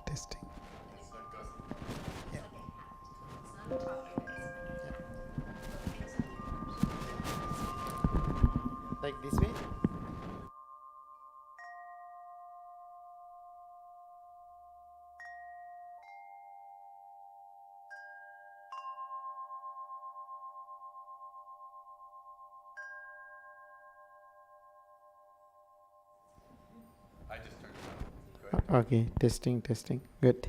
Testing. Yeah. Like this way? I just turned it on. Go ahead. Okay, testing. Good.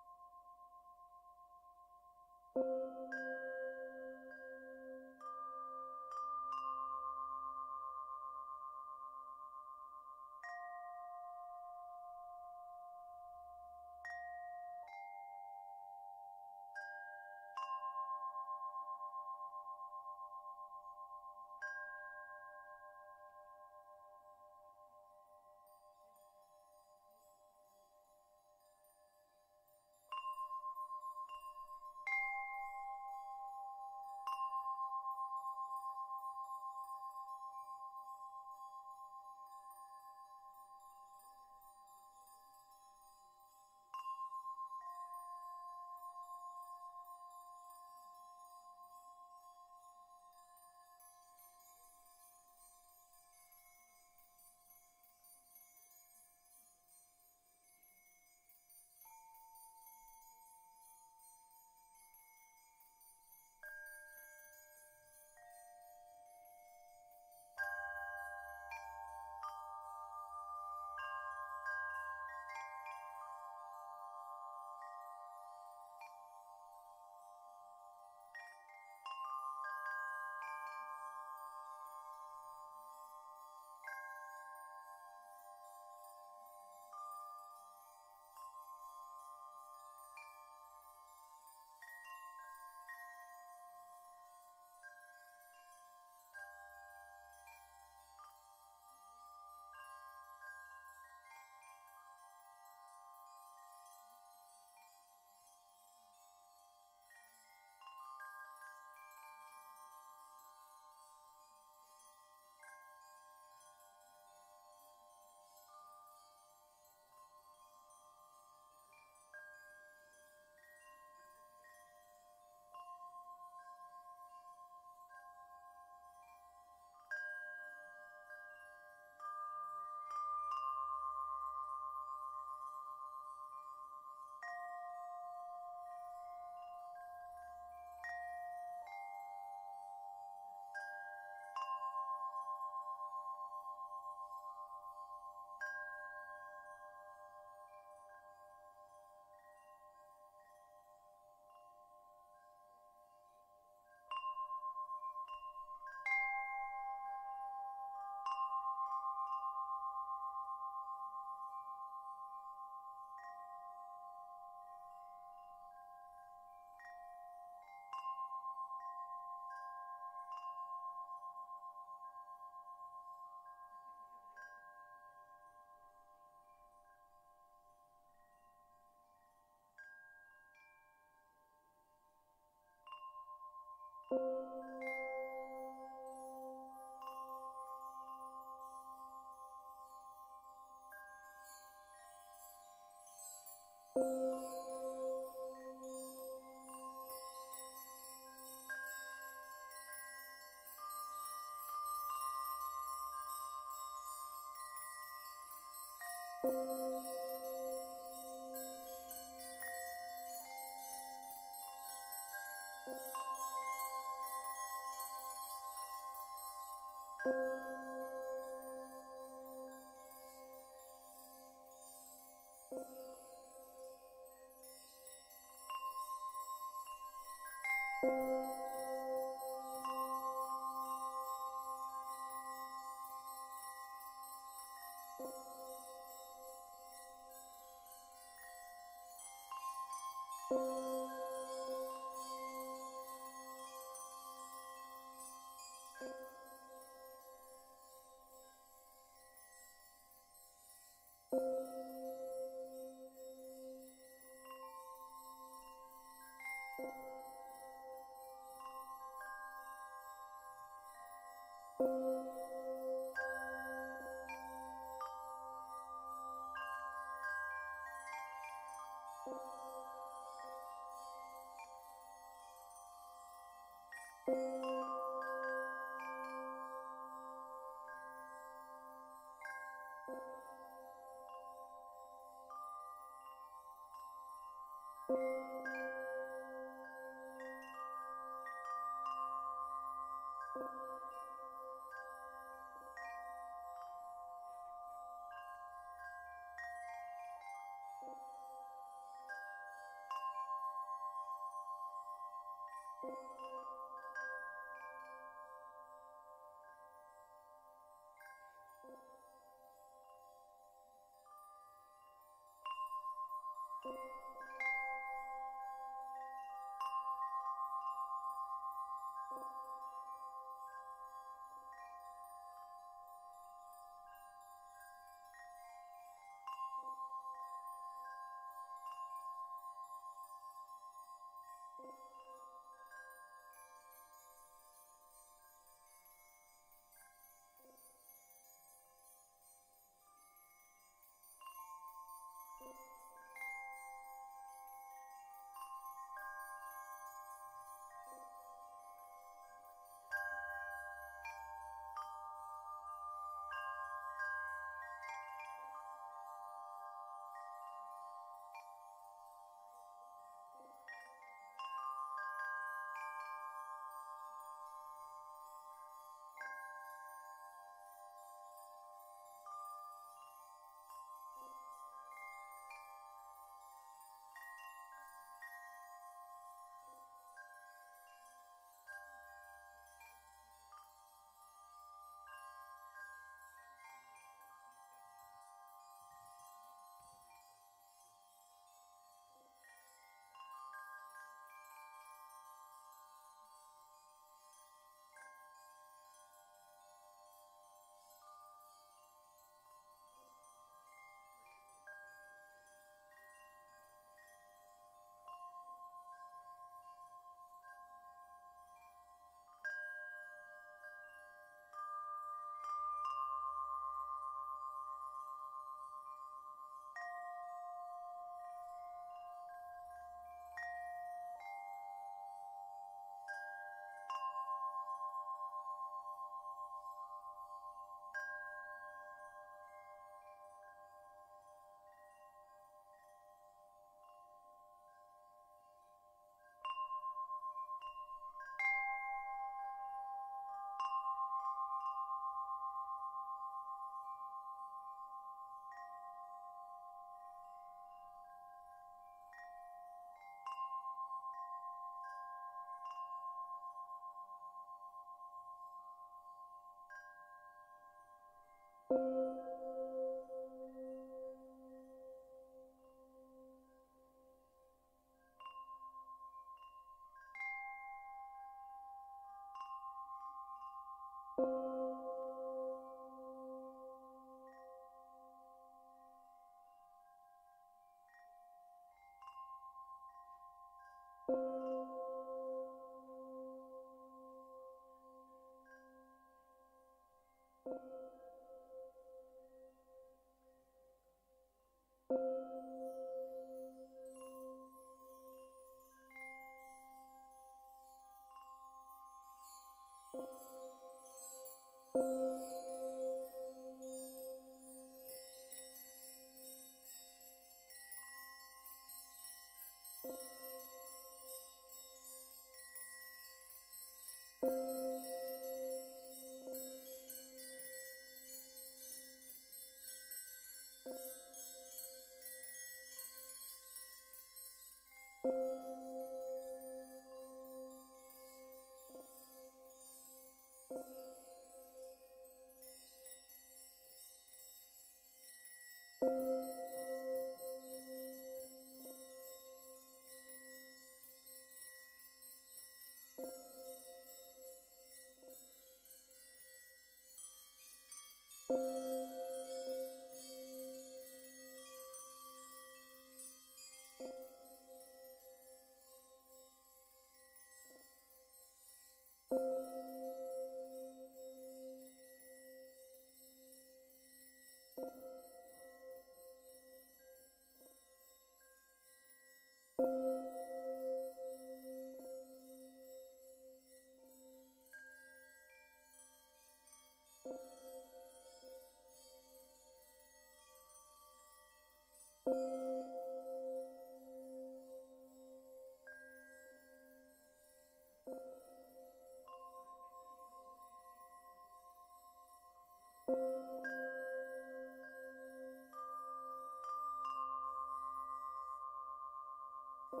We're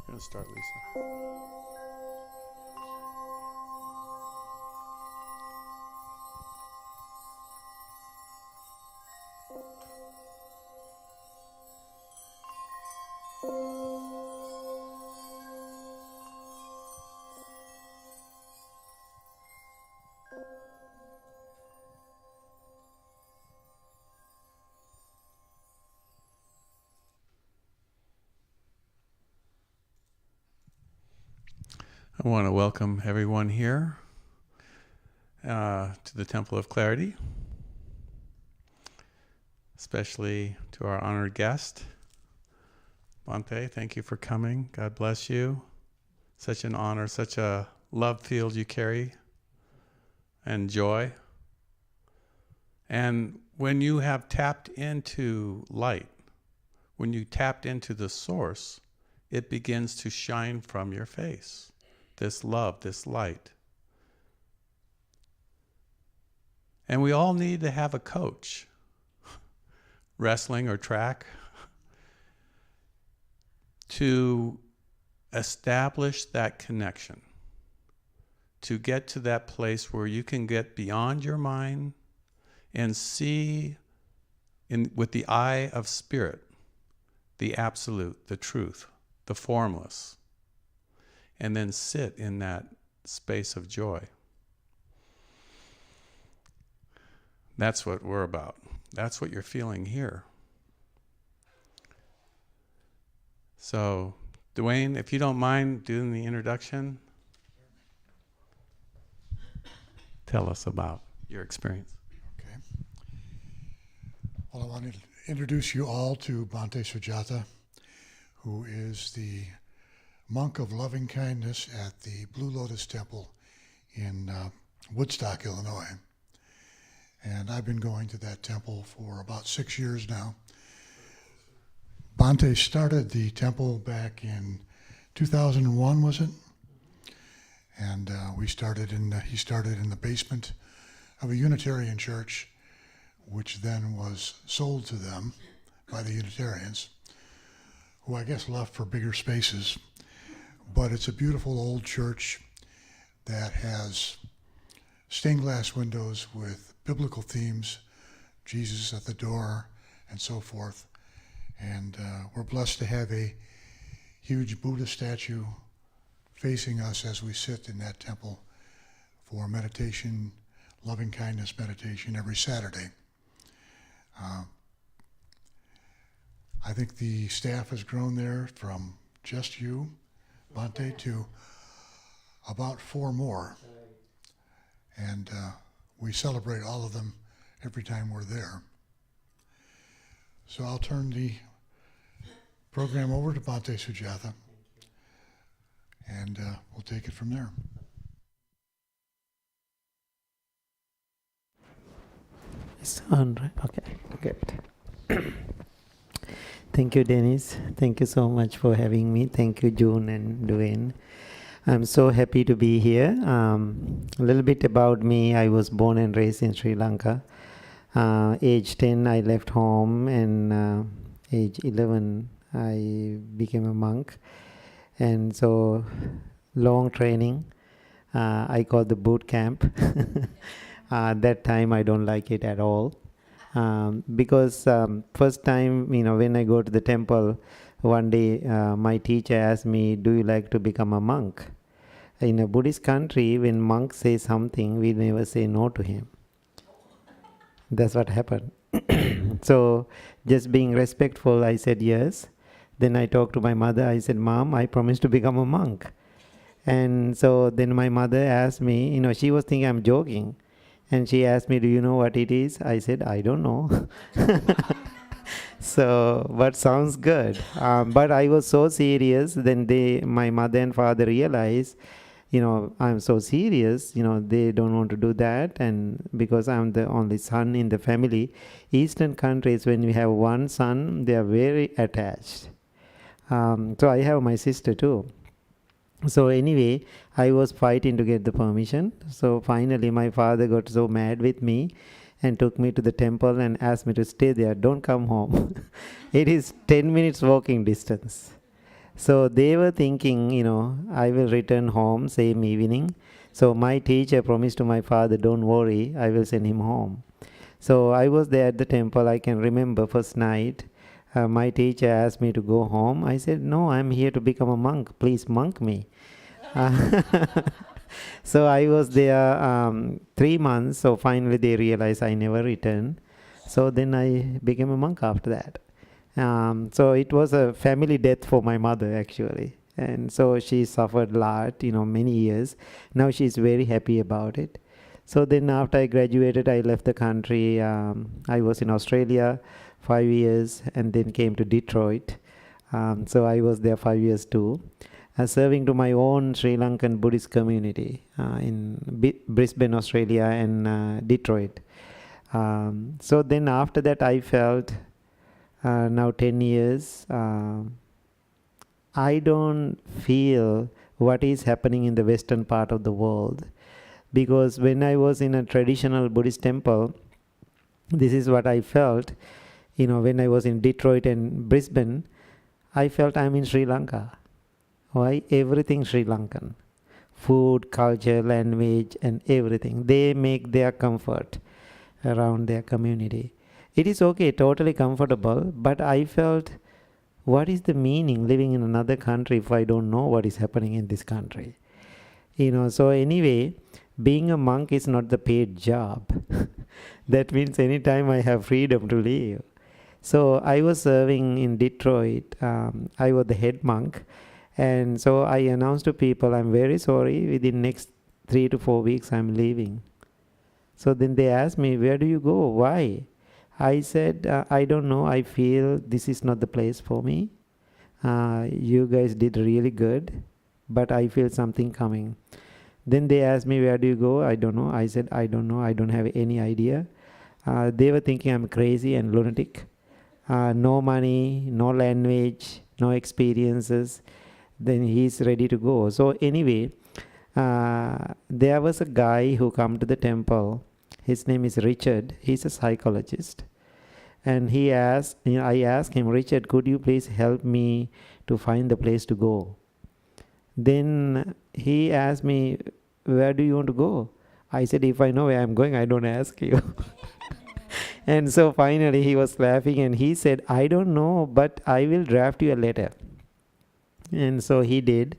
going to start, Lisa. I want to welcome everyone here to the Temple of Clarity, especially to our honored guest, Bhante. Thank you for coming. God bless you. Such an honor, such a love field you carry, and joy. And when you have tapped into light, when you tapped into the source, it begins to shine from your face. This love, this light. And we all need to have a coach, wrestling or track, to establish that connection, to get to that place where you can get beyond your mind and see with the eye of spirit, the absolute, the truth, the formless, and then sit in that space of joy. That's what we're about. That's what you're feeling here. So, Dwayne, if you don't mind doing the introduction, tell us about your experience. Okay. Well, I want to introduce you all to Bhante Sujatha, who is the monk of loving kindness at the Blue Lotus Temple in Woodstock, Illinois. And I've been going to that temple for about 6 years now. Bhante started the temple back in 2001, was it? And he started in the basement of a Unitarian church, which then was sold to them by the Unitarians, who I guess left for bigger spaces. But it's a beautiful old church that has stained glass windows with biblical themes, Jesus at the door, and so forth. And we're blessed to have a huge Buddha statue facing us as we sit in that temple for meditation, loving kindness meditation every Saturday. I think the staff has grown there from just you, Bhante, to about 4 more. And we celebrate all of them every time we're there. So I'll turn the program over to Bhante Sujatha, and we'll take it from there. It's on, right? Okay, good. Thank you, Dennis. Thank you so much for having me. Thank you, June and Dwayne. I'm so happy to be here. A little bit about me. I was born and raised in Sri Lanka. Age 10, I left home, and age 11, I became a monk. And so, long training. I call the boot camp. That time, I don't like it at all. Because first time, when I go to the temple, one day my teacher asked me, do you like to become a monk? In a Buddhist country, when monk says something, we never say no to him. That's what happened. So just being respectful, I said yes. Then I talked to my mother. I said, Mom, I promised to become a monk. And so then my mother asked me, she was thinking I'm joking. And she asked me, do you know what it is? I said, I don't know. So, but sounds good. But I was so serious. Then my mother and father realized, I'm so serious, they don't want to do that. And because I'm the only son in the family, Eastern countries, when you have one son, they are very attached. So I have my sister too. So anyway, I was fighting to get the permission. So finally my father got so mad with me and took me to the temple and asked me to stay there. Don't come home. It is 10 minutes walking distance. So they were thinking, I will return home same evening. So my teacher promised to my father, don't worry, I will send him home. So I was there at the temple. I can remember first night. My teacher asked me to go home. I said, no, I'm here to become a monk. Please monk me. So I was there 3 months. So finally they realized I never returned. So then I became a monk after that. So it was a family death for my mother actually. And so she suffered a lot, many years. Now she's very happy about it. So then after I graduated, I left the country. I was in Australia 5 years and then came to Detroit. So I was there 5 years too, serving to my own Sri Lankan Buddhist community in Brisbane, Australia and Detroit. So then after that I felt, now 10 years, I don't feel what is happening in the western part of the world. Because when I was in a traditional Buddhist temple, this is what I felt. When I was in Detroit and Brisbane, I felt I'm in Sri Lanka. Why? Everything Sri Lankan. Food, culture, language, and everything. They make their comfort. around their community. It is okay, totally comfortable, but I felt, what is the meaning living in another country if I don't know what is happening in this country? So anyway, being a monk is not the paid job. That means anytime I have freedom to leave. So I was serving in Detroit. I was the head monk. And so I announced to people, I'm very sorry, within next 3 to 4 weeks I'm leaving. So then they asked me, where do you go? Why? I said, I don't know. I feel this is not the place for me. You guys did really good, but I feel something coming. Then they asked me, where do you go? I don't know. I said, I don't know. I don't have any idea. They were thinking I'm crazy and lunatic. No money, no language, no experiences. Then he's ready to go. So anyway, there was a guy who come to the temple. His name is Richard. He's a psychologist. And I asked him, Richard, could you please help me to find the place to go? Then he asked me, where do you want to go? I said, if I know where I'm going, I don't ask you. And so finally he was laughing and he said, I don't know, but I will draft you a letter. And so he did.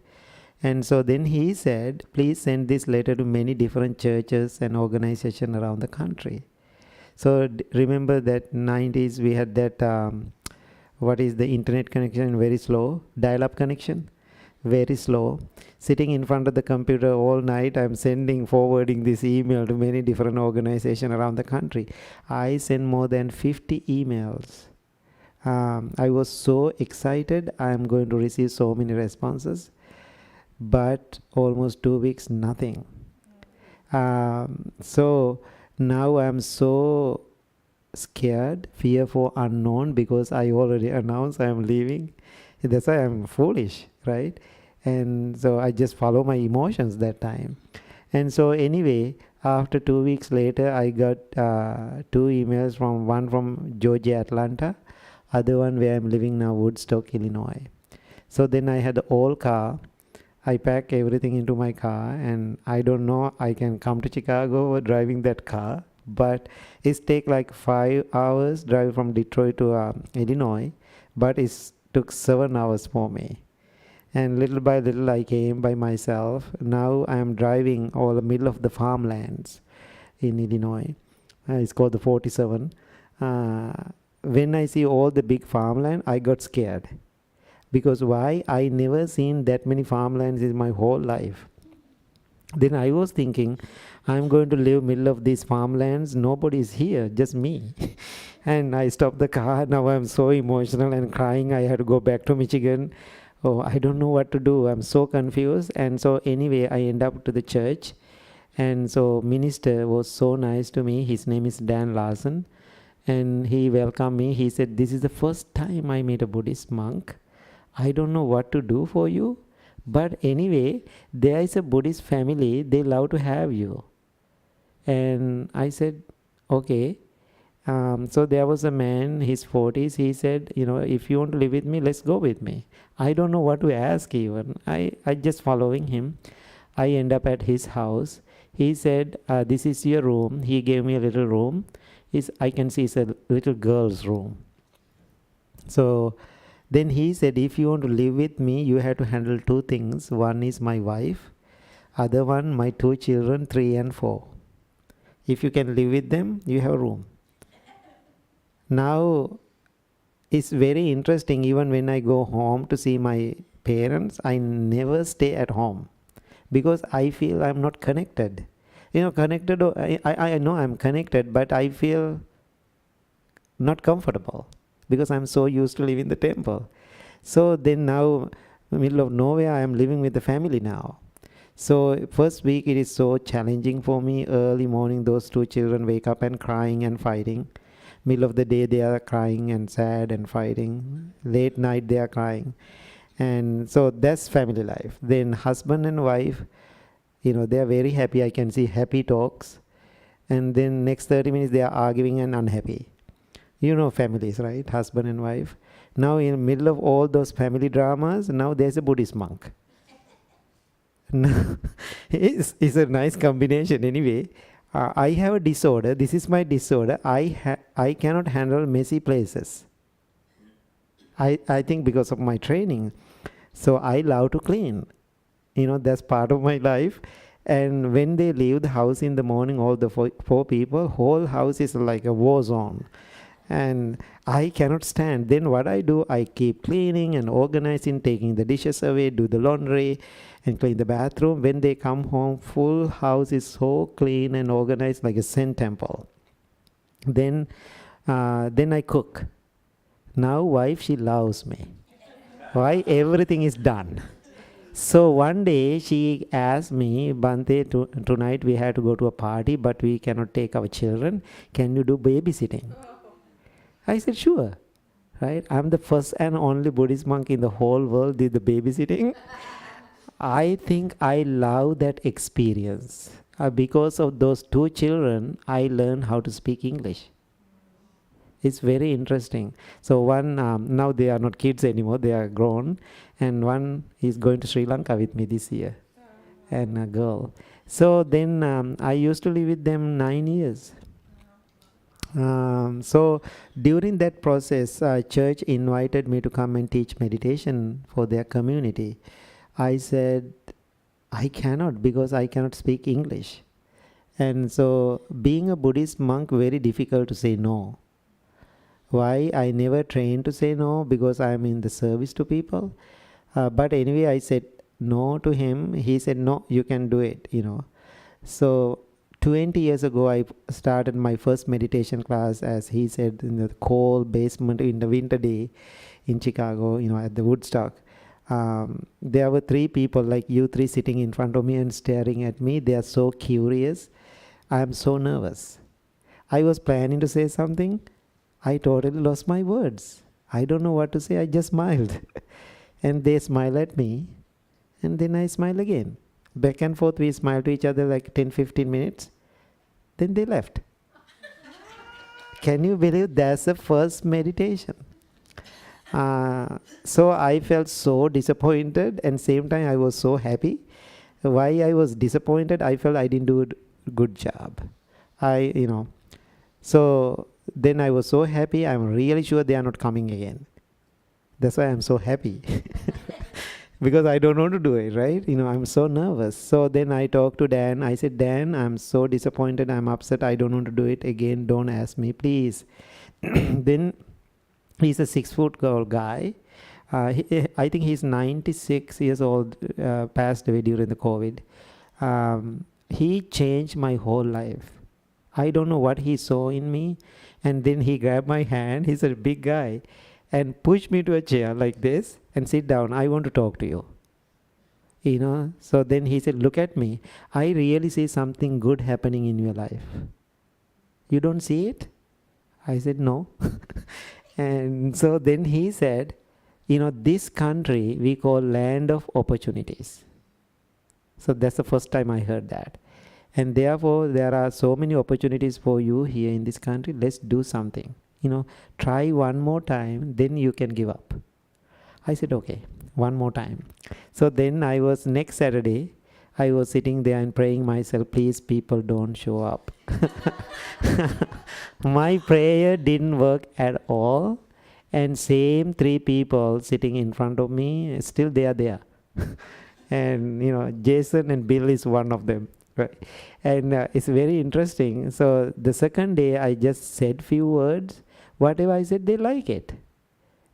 And so then he said, please send this letter to many different churches and organizations around the country. So remember that 90s we had that, what is the internet connection, very slow, dial-up connection, very slow. Sitting in front of the computer all night, I'm forwarding this email to many different organizations around the country. I sent more than 50 emails. I was so excited, I'm going to receive so many responses. But almost 2 weeks, nothing. So now I'm so scared, fearful, unknown, because I already announced I'm leaving. That's why I'm foolish, right? And so I just follow my emotions that time. And so anyway, after 2 weeks later, I got 2 emails, one from Georgia, Atlanta, other one where I'm living now, Woodstock, Illinois. So then I had the old car. I pack everything into my car, and I don't know I can come to Chicago driving that car, but it take like 5 hours drive from Detroit to Illinois, but it took 7 hours for me. And little by little I came by myself. Now I am driving all the middle of the farmlands in Illinois. It's called the 47. When I see all the big farmland, I got scared. Because why? I never seen that many farmlands in my whole life. Then I was thinking, I'm going to live middle of these farmlands. Nobody is here, just me. And I stopped the car. Now I'm so emotional and crying. I had to go back to Michigan. Oh, I don't know what to do. I'm so confused. And so anyway, I end up to the church. And so minister was so nice to me. His name is Dan Larson. And he welcomed me. He said, this is the first time I meet a Buddhist monk. I don't know what to do for you, but anyway, there is a Buddhist family, they love to have you. And I said, okay. So there was a man, his 40s, he said, if you want to live with me, let's go with me. I don't know what to ask even. I just following him. I end up at his house. He said, this is your room. He gave me a little room. I can see it's a little girl's room. So then he said, if you want to live with me, you have to handle 2 things. One is my wife, other one my 2 children, 3 and 4. If you can live with them, you have a room. Now, it's very interesting, even when I go home to see my parents, I never stay at home because I feel I'm not connected. Connected, I know I'm connected, but I feel not comfortable, because I'm so used to living in the temple. So then now, middle of nowhere, I am living with the family now. So first week, it is so challenging for me. Early morning, those 2 children wake up and crying and fighting. Middle of the day, they are crying and sad and fighting. Late night, they are crying. And so that's family life. Then husband and wife, they are very happy. I can see happy talks. And then next 30 minutes, they are arguing and unhappy. Families, right? Husband and wife. Now in the middle of all those family dramas, now there's a Buddhist monk. It's a nice combination anyway. I have a disorder. This is my disorder. I cannot handle messy places. I think because of my training. So I love to clean. That's part of my life. And when they leave the house in the morning, all the four people, whole house is like a war zone. And I cannot stand. Then what I do, I keep cleaning and organizing, taking the dishes away, do the laundry, and clean the bathroom. When they come home, full house is so clean and organized like a Zen temple. Then I cook. Now wife, she loves me. Why? Everything is done. So one day she asked me, Bhante, tonight we have to go to a party, but we cannot take our children. Can you do babysitting? I said, sure. Right? I'm the first and only Buddhist monk in the whole world did the babysitting. I think I love that experience. Because of those two children, I learned how to speak English. It's very interesting. So one, now they are not kids anymore, they are grown. And one is going to Sri Lanka with me this year. And a girl. So then I used to live with them 9 years. So during that process, church invited me to come and teach meditation for their community. I said, I cannot because I cannot speak English. And so being a Buddhist monk, very difficult to say no. Why? I never trained to say no because I am in the service to people. But anyway, I said no to him. He said, no, you can do it, So 20 years ago, I started my first meditation class, as he said, in the cold basement in the winter day in Chicago, at the Woodstock. There were 3 people like you 3 sitting in front of me and staring at me. They are so curious. I am so nervous. I was planning to say something. I totally lost my words. I don't know what to say. I just smiled. And they smile at me. And then I smile again. Back and forth, we smile to each other like 10-15 minutes. Then they left. Can you believe that's the first meditation? So I felt so disappointed, and same time I was so happy. Why I was disappointed? I felt I didn't do a good job. So then I was so happy. I'm really sure they are not coming again. That's why I'm so happy. Because I don't know to do it, right? I'm so nervous. So then I talked to Dan. I said, Dan, I'm so disappointed. I'm upset. I don't want to do it again. Don't ask me, please. Then he's a 6-foot tall guy. I think he's 96 years old, passed away during the COVID. He changed my whole life. I don't know what he saw in me. And then he grabbed my hand. He's a big guy. And pushed me to a chair like this and sit down. I want to talk to you. So then he said, look at me. I really see something good happening in your life. You don't see it? I said, no. And so then he said, this country we call land of opportunities. So that's the first time I heard that. And therefore, there are so many opportunities for you here in this country. Let's do something. Try one more time, then you can give up. I said, okay, one more time. So then next Saturday, I was sitting there and praying myself, please people don't show up. My prayer didn't work at all. And same 3 people sitting in front of me, still they are there. And Jason and Bill is one of them. Right. And it's very interesting. So the second day I just said few words. Whatever I said, they like it.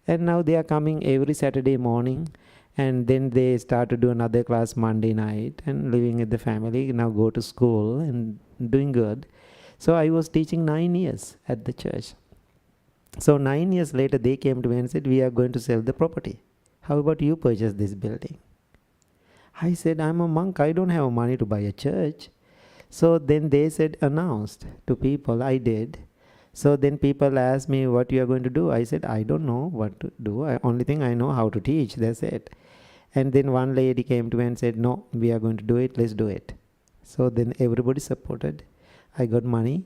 And now they are coming every Saturday morning. And then they start to do another class Monday night and living with the family. Now go to school and doing good. So I was teaching 9 years at the church. So 9 years later, they came to me and said, we are going to sell the property. How about you purchase this building? I said, I'm a monk. I don't have money to buy a church. So then they said, announced to people. I did. So then people asked me what you are going to do. I said, I don't know what to do. Only thing I know how to teach. That's it. And then one lady came to me and said, no, we are going to do it. Let's do it. So then everybody supported. I got money.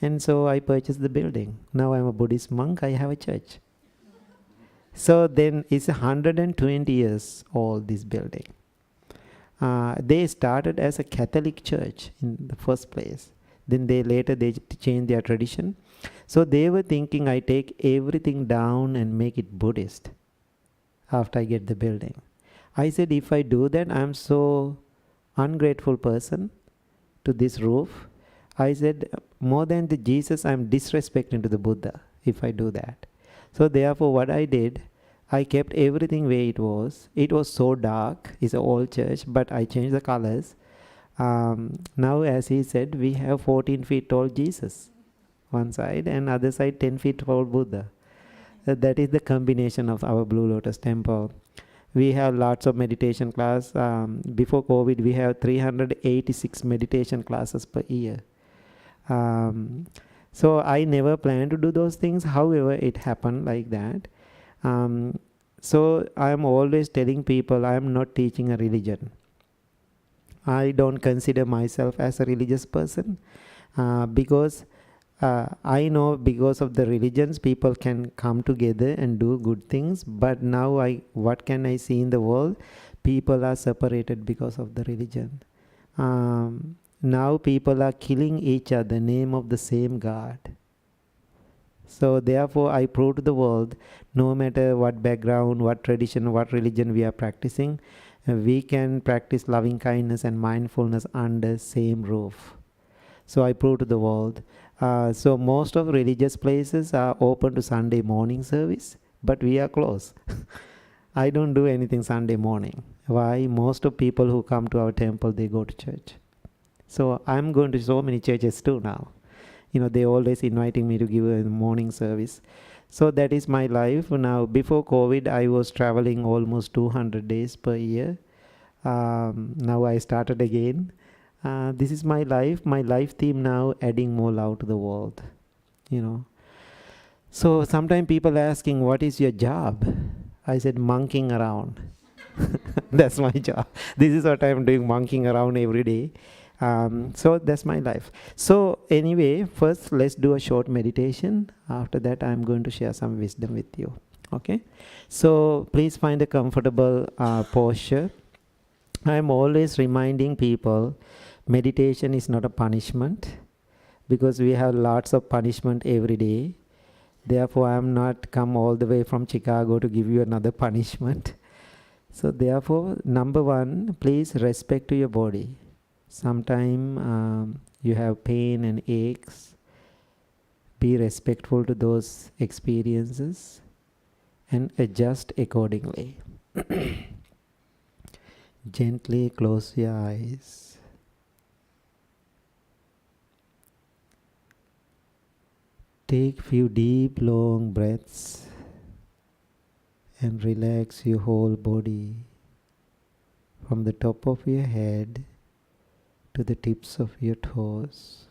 And so I purchased the building. Now I'm a Buddhist monk. I have a church. So then it's 120 years old, this building. They started as a Catholic church in the first place. Then they changed their tradition. So they were thinking I take everything down and make it Buddhist after I get the building. I said, if I do that, I'm so ungrateful person to this roof. I said, more than the Jesus, I'm disrespecting to the Buddha if I do that. So therefore, what I did, I kept everything where it was. It was so dark. It's an old church, but I changed the colors. Now, as he said, we have 14 feet tall Jesus one side, and other side 10 feet tall Buddha. That is the combination of our Blue Lotus Temple. We have lots of meditation class. Before COVID, we have 386 meditation classes per year. So I never planned to do those things. However, it happened like that. So I am always telling people I am not teaching a religion. I don't consider myself as a religious person because I know because of the religions people can come together and do good things, but now what can I see in the world? People are separated because of the religion. Now people are killing each other in the name of the same God. So therefore I prove to the world, no matter what background, what tradition, what religion we are practicing, we can practice loving kindness and mindfulness under same roof. So I prove to the world. So most of religious places are open to Sunday morning service, but we are closed. I don't do anything Sunday morning. Why? Most of people who come to our temple, they go to church. So I'm going to so many churches too now. They always inviting me to give a morning service. So that is my life. Now, before COVID, I was traveling almost 200 days per year. Now I started again. This is my life theme now, adding more love to the world. So sometimes people asking, what is your job? I said, monkeying around. That's my job. This is what I'm doing, monkeying around every day. So that's my life. So anyway, first let's do a short meditation. After that, I'm going to share some wisdom with you. Okay? So please find a comfortable posture. I'm always reminding people, meditation is not a punishment because we have lots of punishment every day. Therefore, I am not come all the way from Chicago to give you another punishment. So therefore, number one, please respect to your body. Sometime you have pain and aches. Be respectful to those experiences and adjust accordingly. Gently close your eyes. Take few deep long breaths and relax your whole body from the top of your head to the tips of your toes.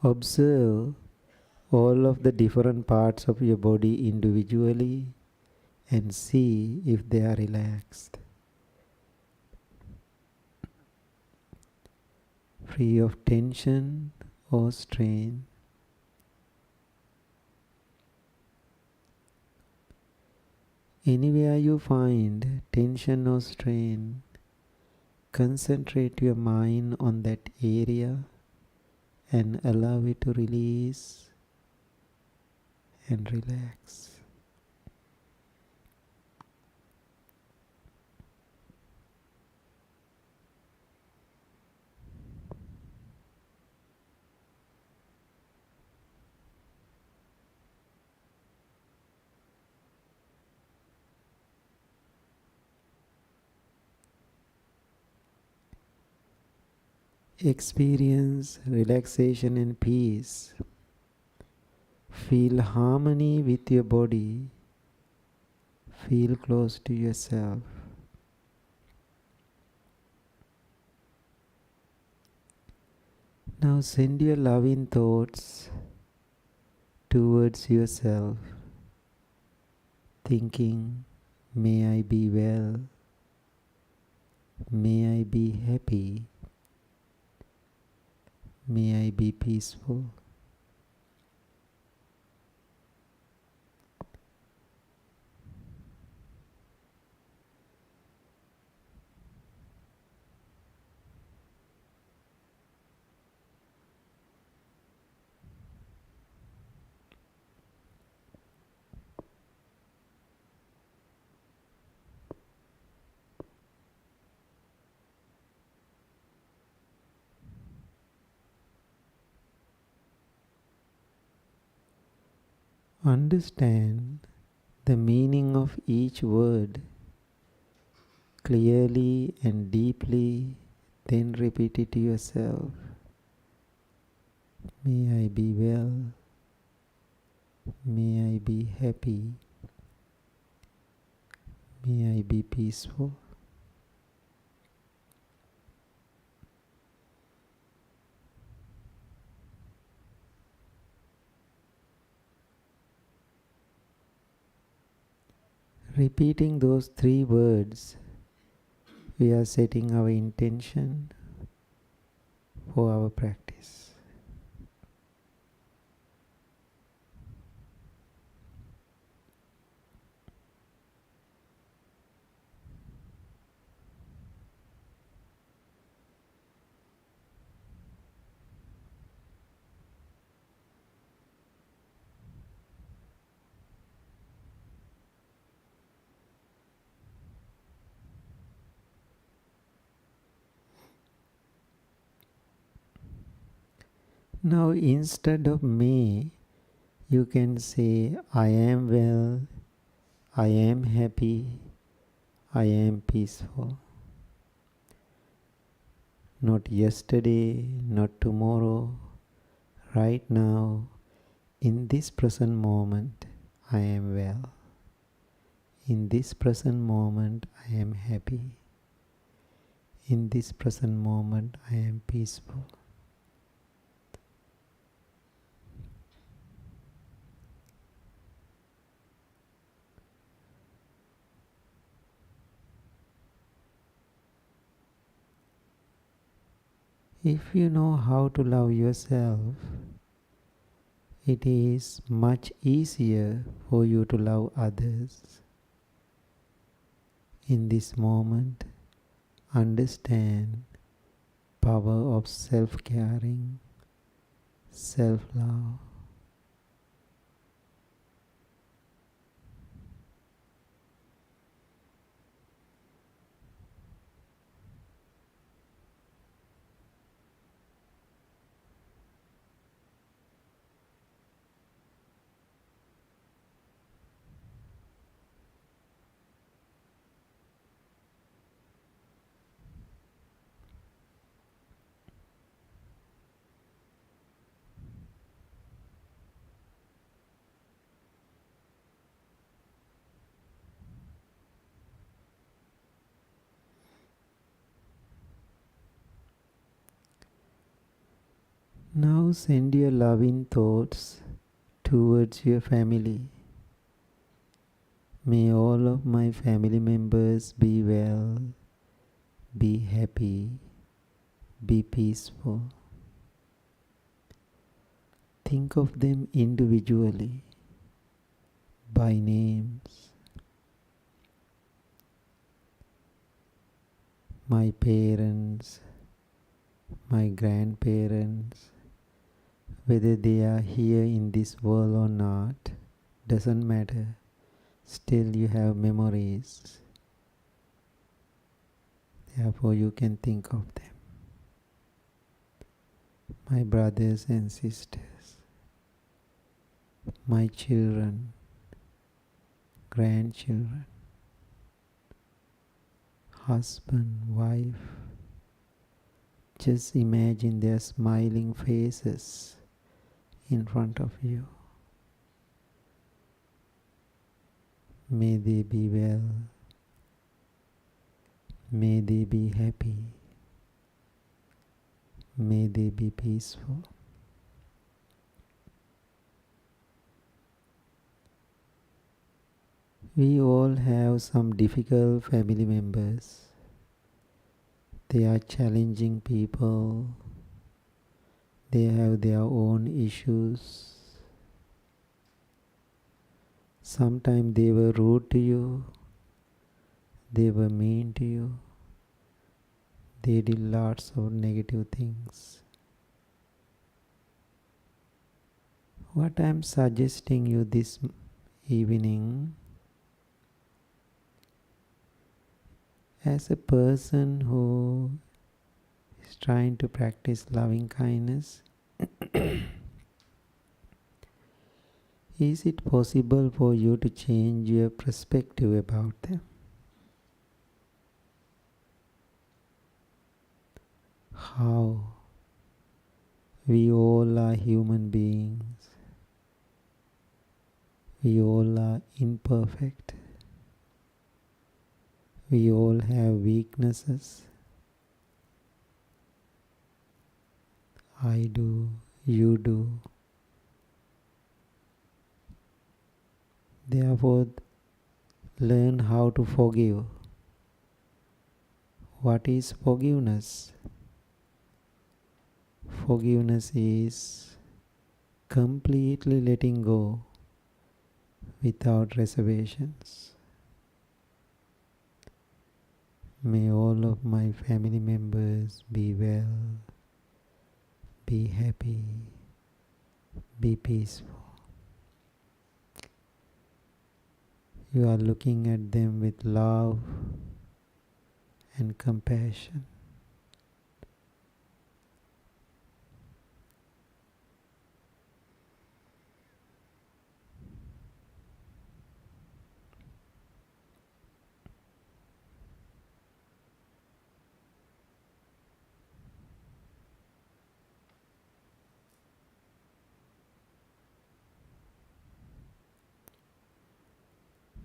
Observe all of the different parts of your body individually and see if they are relaxed, free of tension or strain. Anywhere you find tension or strain, concentrate your mind on that area and allow it to release and relax. Experience relaxation and peace. Feel harmony with your body. Feel close to yourself. Now send your loving thoughts towards yourself, thinking, may I be well, may I be happy, may I be peaceful. Understand the meaning of each word clearly and deeply, then repeat it to yourself. May I be well. May I be happy. May I be peaceful. Repeating those three words, we are setting our intention for our practice. Now, instead of me, you can say, I am well, I am happy, I am peaceful. Not yesterday, not tomorrow, right now, in this present moment, I am well. In this present moment, I am happy. In this present moment, I am peaceful. If you know how to love yourself, it is much easier for you to love others. In this moment, understand power of self-caring, self-love. Now send your loving thoughts towards your family. May all of my family members be well, be happy, be peaceful. Think of them individually, by names. My parents, my grandparents, whether they are here in this world or not, doesn't matter. Still you have memories. Therefore you can think of them. My brothers and sisters, my children, grandchildren, husband, wife. Just imagine their smiling faces in front of you. May they be well. May they be happy. May they be peaceful. We all have some difficult family members. They are challenging people. They have their own issues. Sometimes they were rude to you. They were mean to you. They did lots of negative things. What I am suggesting you this evening, as a person who is trying to practice loving kindness, Is it possible for you to change your perspective about them? How? We all are human beings. We all are imperfect. We all have weaknesses. I do, you do. Therefore, learn how to forgive. What is forgiveness? Forgiveness is completely letting go without reservations. May all of my family members be well, be happy, be peaceful. You are looking at them with love and compassion.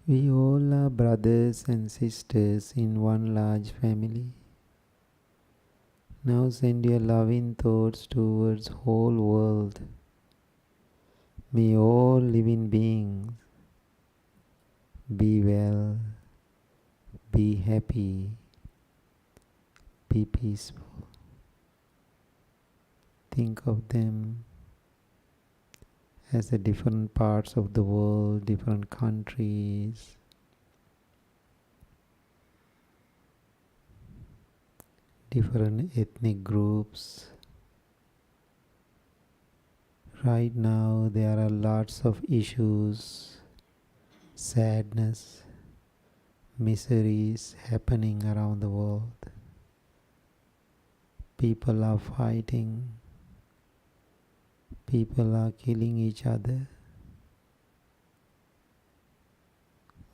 We all are brothers and sisters in one large family. Now send your loving thoughts towards whole world. May all living beings be well, be happy, be peaceful. Think of them as the different parts of the world, different countries, different ethnic groups. Right now there are lots of issues, sadness, miseries happening around the world. People are fighting. People are killing each other.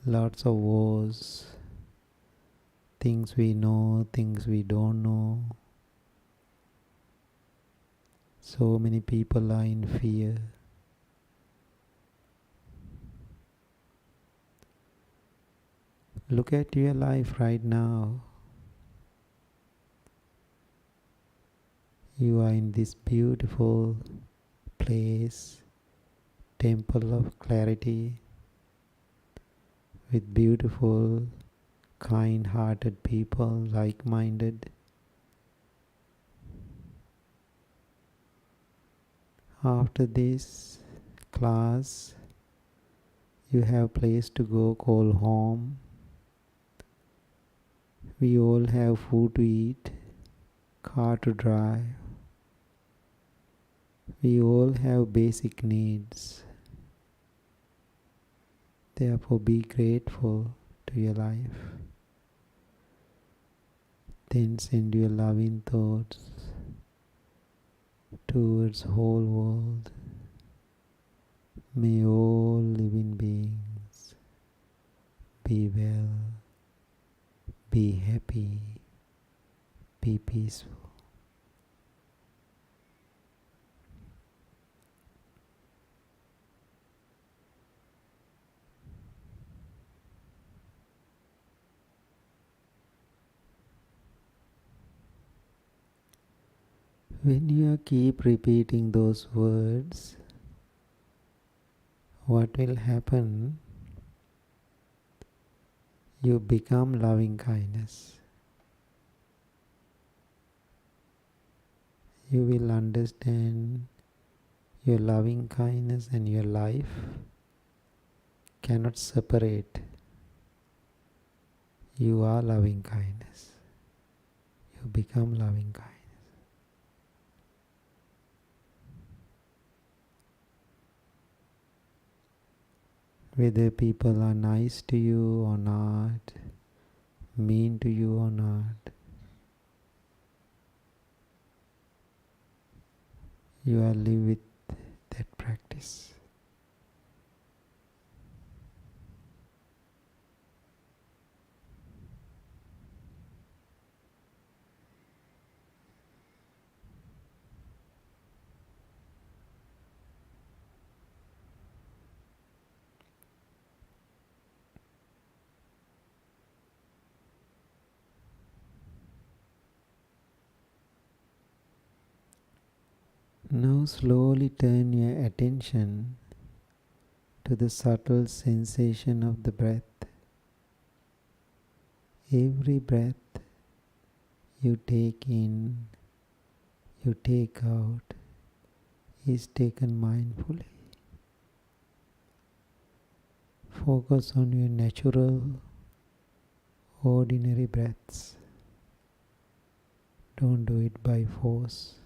Lots of wars. Things we know, things we don't know. So many people are in fear. Look at your life right now. You are in this beautiful place, temple of clarity, with beautiful, kind-hearted people, like-minded. After this class, you have place to go called home. We all have food to eat, car to drive. We all have basic needs. Therefore, be grateful to your life. Then send your loving thoughts towards whole world. May all living beings be well, be happy, be peaceful. When you keep repeating those words, what will happen? You become loving kindness. You will understand your loving kindness and your life cannot separate. You are loving kindness. You become loving kindness. Whether people are nice to you or not, mean to you or not, you are live with that practice. Now slowly turn your attention to the subtle sensation of the breath. Every breath you take in, you take out, is taken mindfully. Focus on your natural, ordinary breaths. Don't do it by force.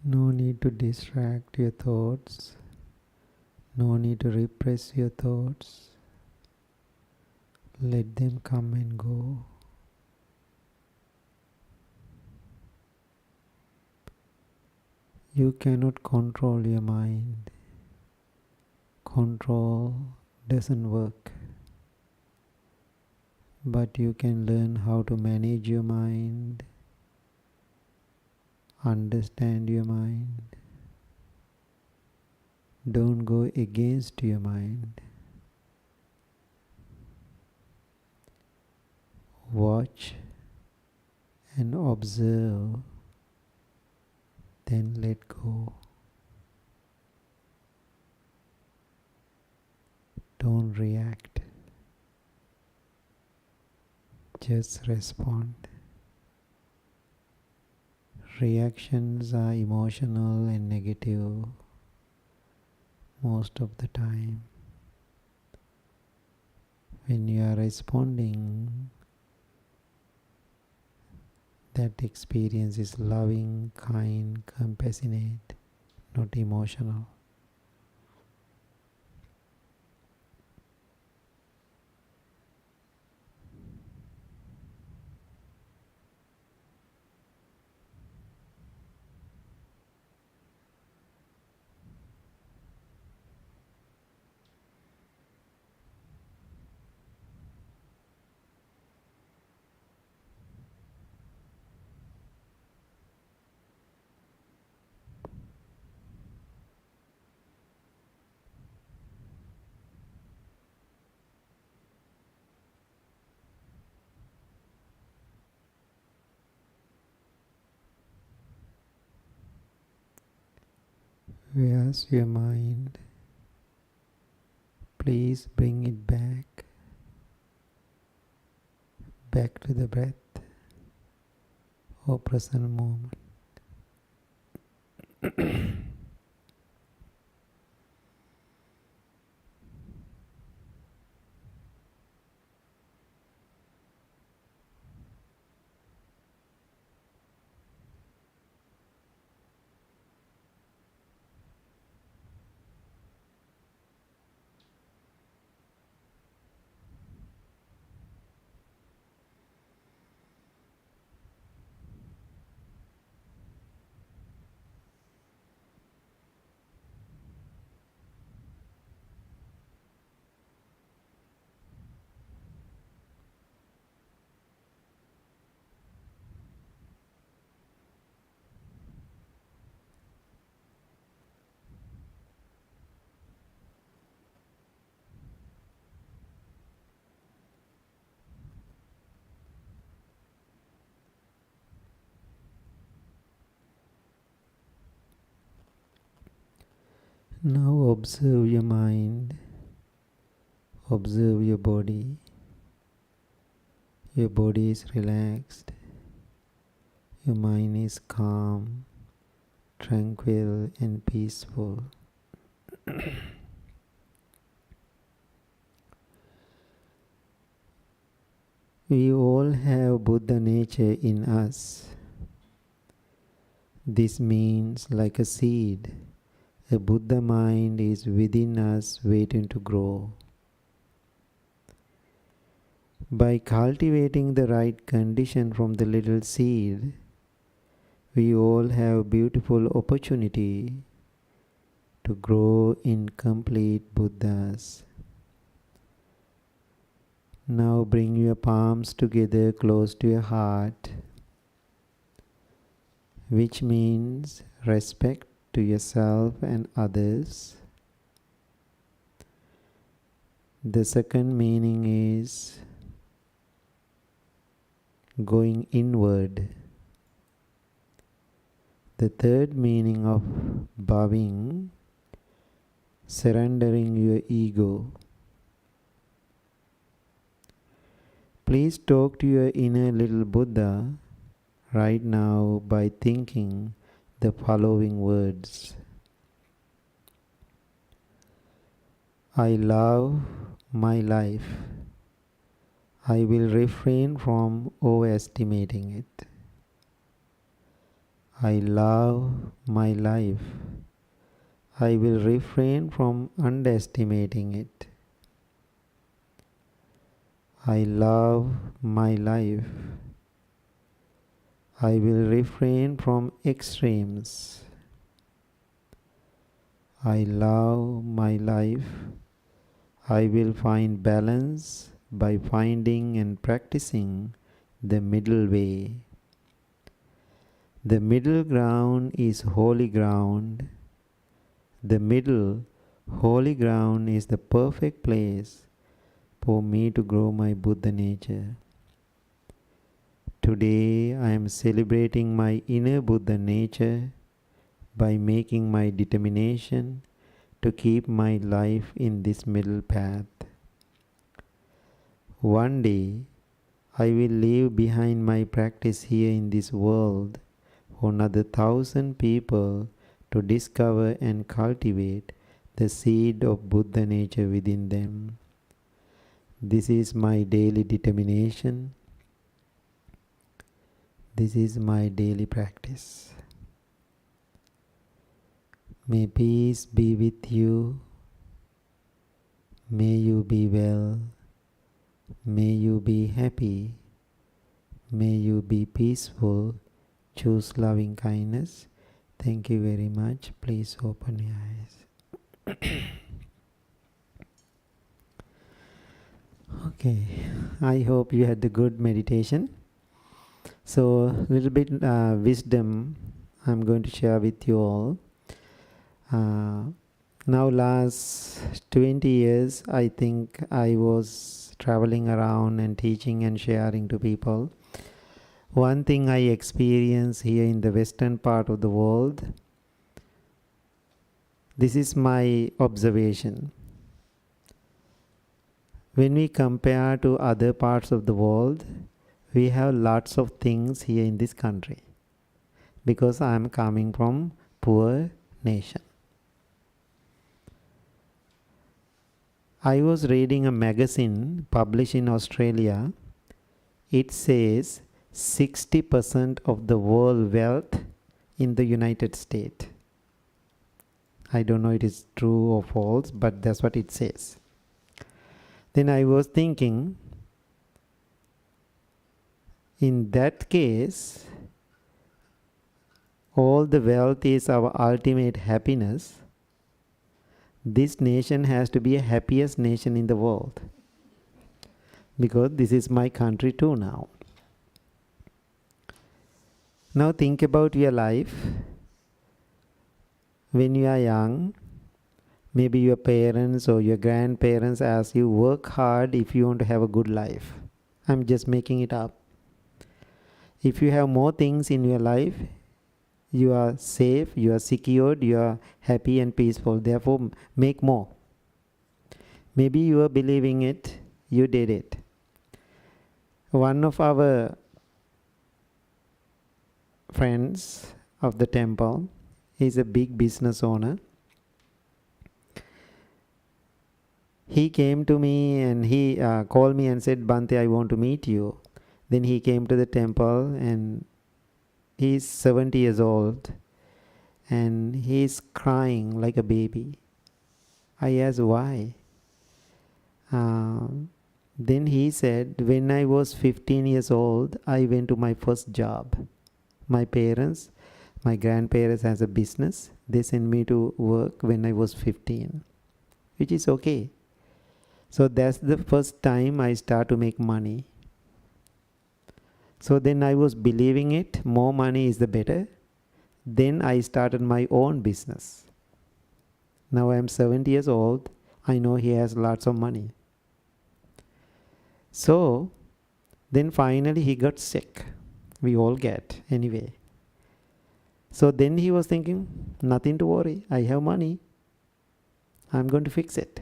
No need to distract your thoughts. No need to repress your thoughts. Let them come and go. You cannot control your mind. Control doesn't work. But you can learn how to manage your mind, understand your mind. Don't go against your mind. Watch and observe, then let go. Don't react. Just respond. Reactions are emotional and negative most of the time. When you are responding, that experience is loving, kind, compassionate, not emotional. Where's your mind? Please bring it back to the breath or present moment. Now observe your mind, observe your body. Your body is relaxed, your mind is calm, tranquil and peaceful. We all have Buddha nature in us. This means like a seed, a Buddha mind is within us waiting to grow. By cultivating the right condition from the little seed, we all have beautiful opportunity to grow in complete Buddhas. Now bring your palms together close to your heart, which means respect to yourself and others. The second meaning is going inward. The third meaning of bowing, surrendering your ego. Please talk to your inner little Buddha right now by thinking the following words. I love my life. I will refrain from overestimating it. I love my life. I will refrain from underestimating it. I love my life. I will refrain from extremes. I love my life. I will find balance by finding and practicing the middle way. The middle ground is holy ground. The middle holy ground is the perfect place for me to grow my Buddha nature. Today I am celebrating my inner Buddha nature by making my determination to keep my life in this middle path. One day I will leave behind my practice here in this world for another 1,000 people to discover and cultivate the seed of Buddha nature within them. This is my daily determination. This is my daily practice. May peace be with you. May you be well. May you be happy. May you be peaceful. Choose loving kindness. Thank you very much. Please open your eyes. Okay, I hope you had a good meditation. So, a little bit wisdom I'm going to share with you all. Now last 20 years, I think I was traveling around and teaching and sharing to people. One thing I experience here in the western part of the world, this is my observation. When we compare to other parts of the world, we have lots of things here in this country because I am coming from poor nation. I was reading a magazine published in Australia. It says 60% of the world wealth in the United States. I don't know if it is true or false, but that's what it says. Then I was thinking, in that case, all the wealth is our ultimate happiness. This nation has to be the happiest nation in the world, because this is my country too now. Now think about your life. When you are young, maybe your parents or your grandparents ask you, work hard if you want to have a good life. I'm just making it up. If you have more things in your life, you are safe, you are secured, you are happy and peaceful. Therefore, make more. Maybe you are believing it, you did it. One of our friends of the temple is a big business owner. He came to me and he called me and said, Bhante, I want to meet you. Then he came to the temple and he's 70 years old and he's crying like a baby. I asked why. Then he said, when I was 15 years old, I went to my first job. My parents, my grandparents has a business. They sent me to work when I was 15, which is okay. So that's the first time I start to make money. So then I was believing it, more money is the better. Then I started my own business. Now I am 70 years old. I know he has lots of money. So then finally he got sick. We all get anyway. So then he was thinking, nothing to worry. I have money. I'm going to fix it.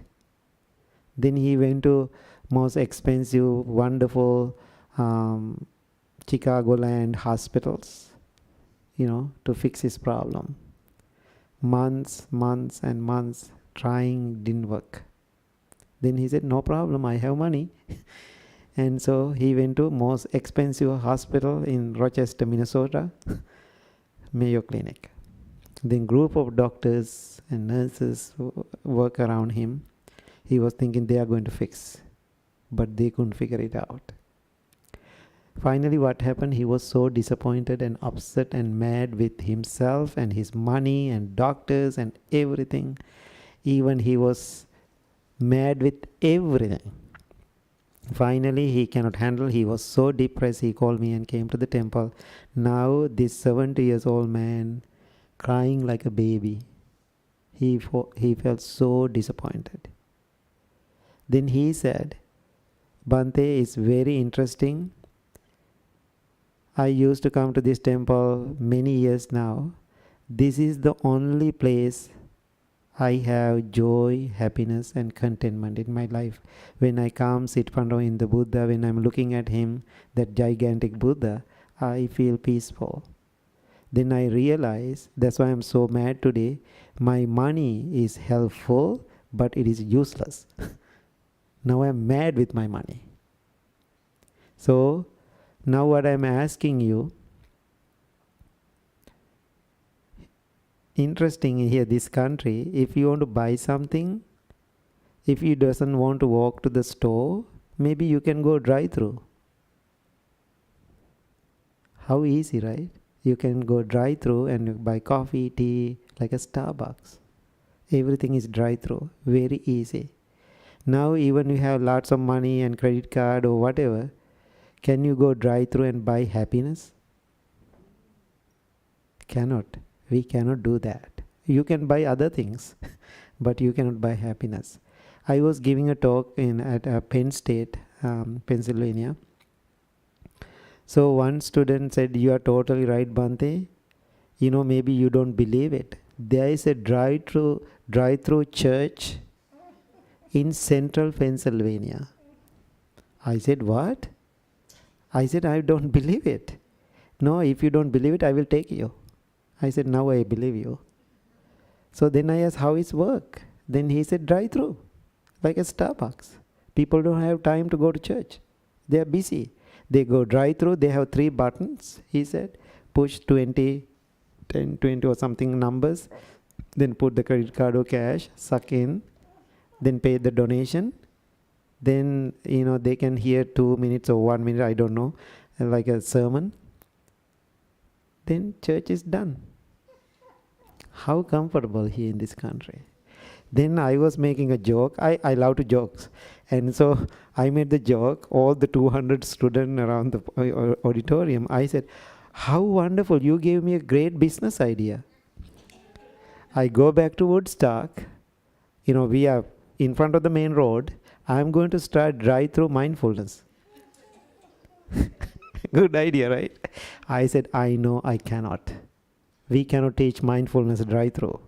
Then he went to most expensive, wonderful Chicagoland hospitals, to fix his problem. Months and months trying, didn't work. Then he said, no problem, I have money. And so he went to most expensive hospital in Rochester, Minnesota, Mayo Clinic. Then group of doctors and nurses work around him. He was thinking they are going to fix, but they couldn't figure it out. Finally, what happened? He was so disappointed and upset and mad with himself and his money and doctors and everything. Even he was mad with everything. Finally, he cannot handle. He was so depressed. He called me and came to the temple. Now, this 70 years old man crying like a baby. He felt so disappointed. Then he said, Bhante is very interesting. I used to come to this temple many years now. This is the only place I have joy, happiness and contentment in my life. When I come, sit in the Buddha, when I'm looking at him, that gigantic Buddha, I feel peaceful. Then I realize, that's why I'm so mad today, my money is helpful, but it is useless. Now I'm mad with my money. So, now what I'm asking you, interesting here, this country, if you want to buy something, if you doesn't want to walk to the store, maybe you can go drive-through. How easy, right? You can go drive-through and buy coffee, tea, like a Starbucks. Everything is drive-through, very easy. Now even you have lots of money and credit card or whatever, can you go drive-through and buy happiness? Cannot. We cannot do that. You can buy other things, but you cannot buy happiness. I was giving a talk at Penn State, Pennsylvania. So one student said, you are totally right, Bhante. Maybe you don't believe it. There is a drive-through church in central Pennsylvania. I said, what? I said, I don't believe it. No, if you don't believe it, I will take you. I said, now I believe you. So then I asked, how it work? Then he said, drive-through, like a Starbucks. People don't have time to go to church. They are busy. They go drive-through, they have 3 buttons, he said. Push 20, 10, 20 or something numbers. Then put the credit card or cash, suck in. Then pay the donation. Then, they can hear 2 minutes or 1 minute, I don't know, like a sermon. Then church is done. How comfortable here in this country. Then I was making a joke. I love to jokes. And so I made the joke, all the 200 students around the auditorium. I said, how wonderful, you gave me a great business idea. I go back to Woodstock. We are in front of the main road. I'm going to start drive-through mindfulness. Good idea, right? I said, I know I cannot. We cannot teach mindfulness drive-through.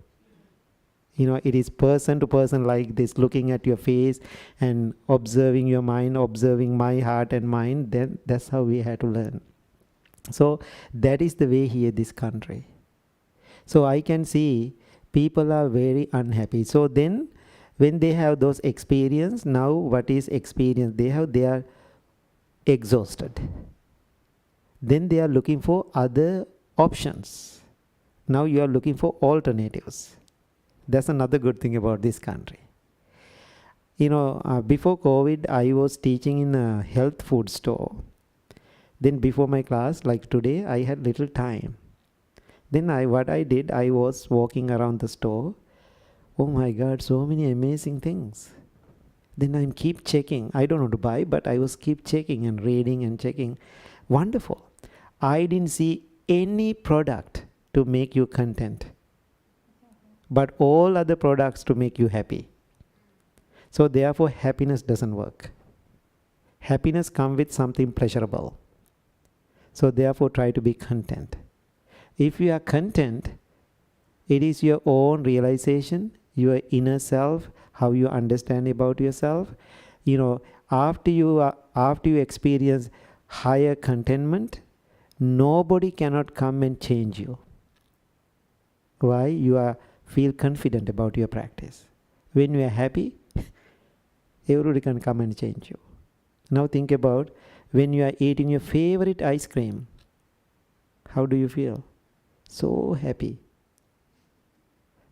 It is person to person like this, looking at your face and observing your mind, observing my heart and mind. Then that's how we had to learn. So that is the way here in this country. So I can see people are very unhappy. So then when they have those experience, now what is experience? They are exhausted. Then they are looking for other options. Now you are looking for alternatives. That's another good thing about this country. Before COVID, I was teaching in a health food store. Then before my class, like today, I had little time. Then I was walking around the store. Oh my God, so many amazing things. Then I keep checking. I don't know to buy, but I was keep checking and reading and checking. Wonderful. I didn't see any product to make you content, but all other products to make you happy. So therefore, happiness doesn't work. Happiness comes with something pleasurable. So therefore, try to be content. If you are content, it is your own realization, your inner self, how you understand about yourself. After you experience higher contentment, nobody cannot come and change you. Why? You feel confident about your practice. When you are happy, everybody can come and change you. Now think about when you are eating your favorite ice cream. How do you feel? So happy.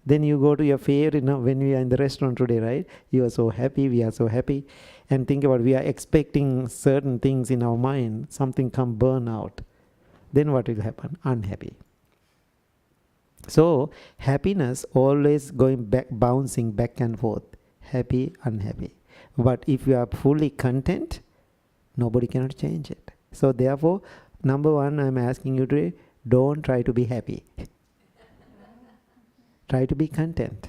Then you go to your favorite, when we are in the restaurant today, right? You are so happy, we are so happy. And think about, we are expecting certain things in our mind, something come burn out. Then what will happen? Unhappy. So happiness always going back, bouncing back and forth. Happy, unhappy. But if you are fully content, nobody cannot change it. So therefore, number one, I'm asking you today, don't try to be happy. Try to be content.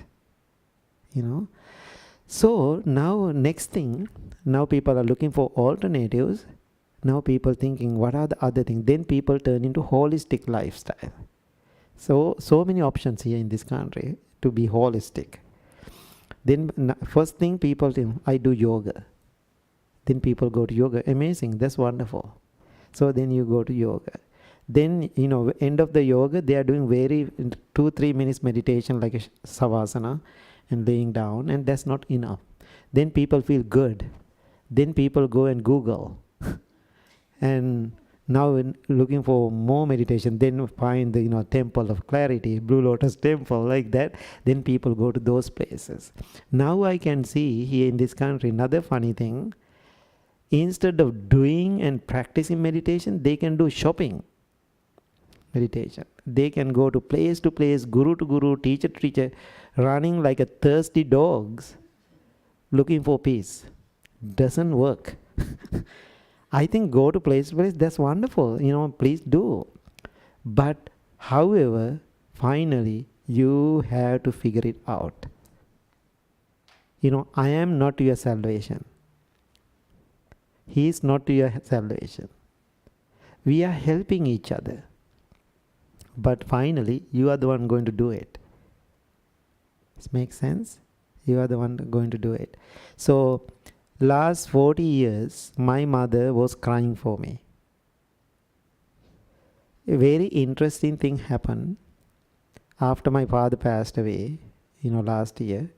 So now next thing, now people are looking for alternatives. Now people thinking, what are the other things? Then people turn into holistic lifestyle. So many options here in this country to be holistic. Then first thing people think, I do yoga. Then people go to yoga. Amazing, that's wonderful. So then you go to yoga. Then, end of the yoga, they are doing 2-3 minutes meditation like a savasana and laying down, and that's not enough. Then people feel good. Then people go and Google. And now looking for more meditation, then find the temple of clarity, Blue Lotus Temple, like that. Then people go to those places. Now I can see here in this country another funny thing. Instead of doing and practicing meditation, they can do shopping meditation. They can go to place, guru to guru, teacher to teacher, running like a thirsty dogs, looking for peace. Doesn't work. I think go to place, that's wonderful. Please do. But however, finally, you have to figure it out. I am not your salvation. He is not your salvation. We are helping each other. But finally, you are the one going to do it. This makes sense? You are the one going to do it. So, last 40 years, my mother was crying for me. A very interesting thing happened after my father passed away, last year.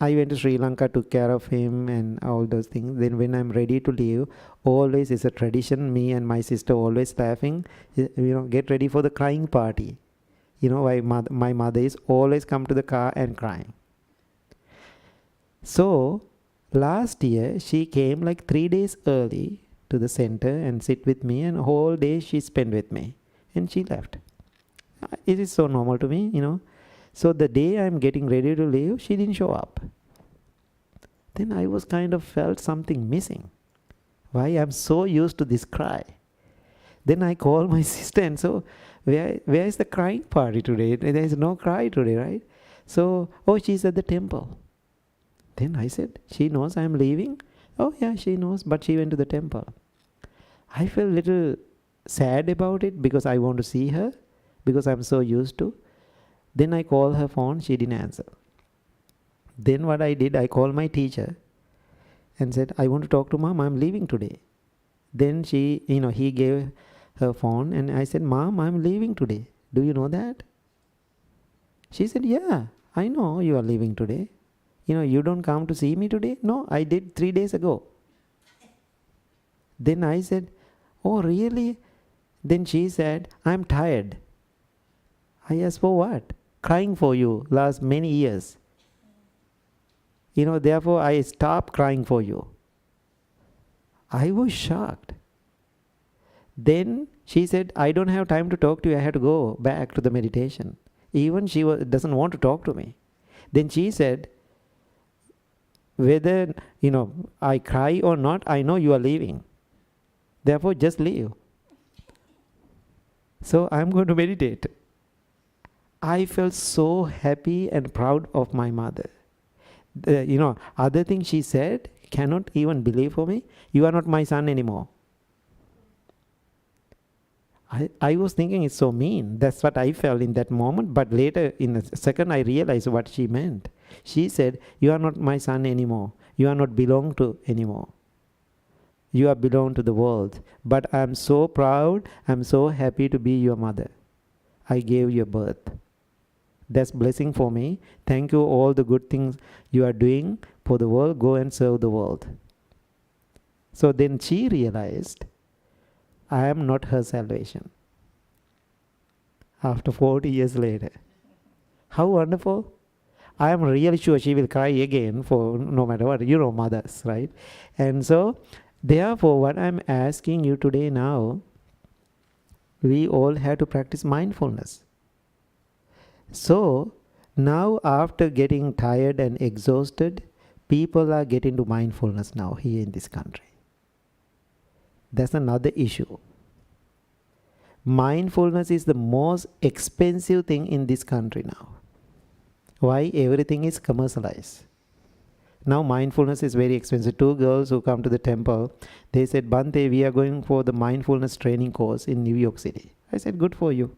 I went to Sri Lanka, took care of him and all those things. Then when I'm ready to leave, always is a tradition, me and my sister always laughing, get ready for the crying party. My mother is always come to the car and crying. So last year, she came like 3 days early to the center and sit with me, and whole day she spent with me. And she left. It is so normal to me, So the day I'm getting ready to leave, she didn't show up. Then I was kind of felt something missing. Why? I'm so used to this cry. Then I called my sister and so, where is the crying party today? There is no cry today, right? So, she's at the temple. Then I said, she knows I'm leaving? Oh yeah, she knows, but she went to the temple. I felt a little sad about it because I want to see her, because I'm so used to. Then I called her phone, she didn't answer. Then what I did, I called my teacher and said, I want to talk to Mom, I'm leaving today. Then he gave her phone and I said, Mom, I'm leaving today. Do you know that? She said, yeah, I know you are leaving today. You don't come to see me today? No, I did 3 days ago. Then I said, oh, really? Then she said, I'm tired. I asked, for what? Crying for you last many years. Therefore I stopped crying for you. I was shocked. Then she said, I don't have time to talk to you. I have to go back to the meditation. Even she doesn't want to talk to me. Then she said, whether, I cry or not, I know you are leaving. Therefore, just leave. So I'm going to meditate. I felt so happy and proud of my mother. Other thing she said, cannot even believe for me, you are not my son anymore. I was thinking it's so mean. That's what I felt in that moment. But later, in a second, I realized what she meant. She said, you are not my son anymore. You are not belong to anymore. You are belong to the world. But I'm so proud. I'm so happy to be your mother. I gave you birth. That's blessing for me. Thank you all the good things you are doing for the world. Go and serve the world. So then she realized, I am not her salvation. After 40 years later. How wonderful. I am really sure she will cry again for no matter what. Mothers, right? And so, therefore, what I'm asking you today now, we all have to practice mindfulness. So, now after getting tired and exhausted, people are getting to mindfulness now here in this country. That's another issue. Mindfulness is the most expensive thing in this country now. Why? Everything is commercialized. Now mindfulness is very expensive. 2 girls who come to the temple, they said, Bhante, we are going for the mindfulness training course in New York City. I said, good for you.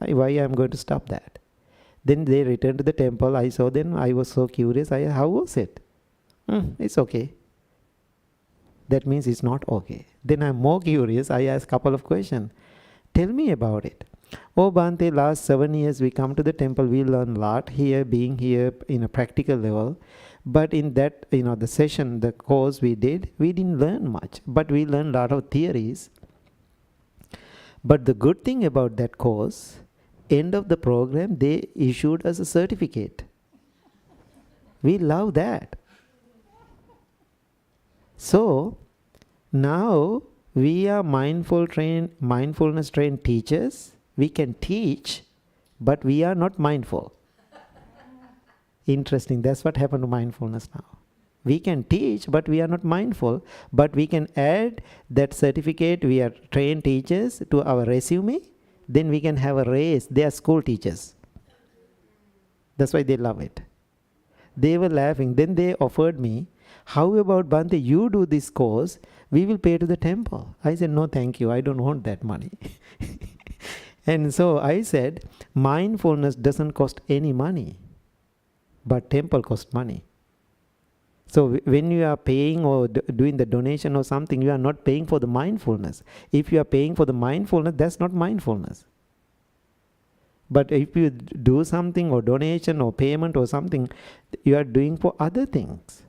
Why I'm going to stop that? Then they returned to the temple. I saw them. I was so curious. How was it? It's okay. That means it's not okay. Then I'm more curious. I asked a couple of questions. Tell me about it. Oh, Bhante, last 7 years we come to the temple. We learn a lot here, being here in a practical level. But in that, the session, the course we did, we didn't learn much. But we learned a lot of theories. But the good thing about that course, end of the program, they issued us a certificate. We love that. So, now we are mindfulness trained teachers. We can teach, but we are not mindful. Interesting. That's what happened to mindfulness now. We can teach, but we are not mindful. But we can add that certificate, we are trained teachers, to our resume. Then we can have a raise. They are school teachers. That's why they love it. They were laughing. Then they offered me, how about Bhante, you do this course, we will pay to the temple. I said, no, thank you. I don't want that money. And so I said, mindfulness doesn't cost any money, but temple costs money. So when you are paying or doing the donation or something, you are not paying for the mindfulness. If you are paying for the mindfulness, that's not mindfulness. But if you do something or donation or payment or something, you are doing for other things.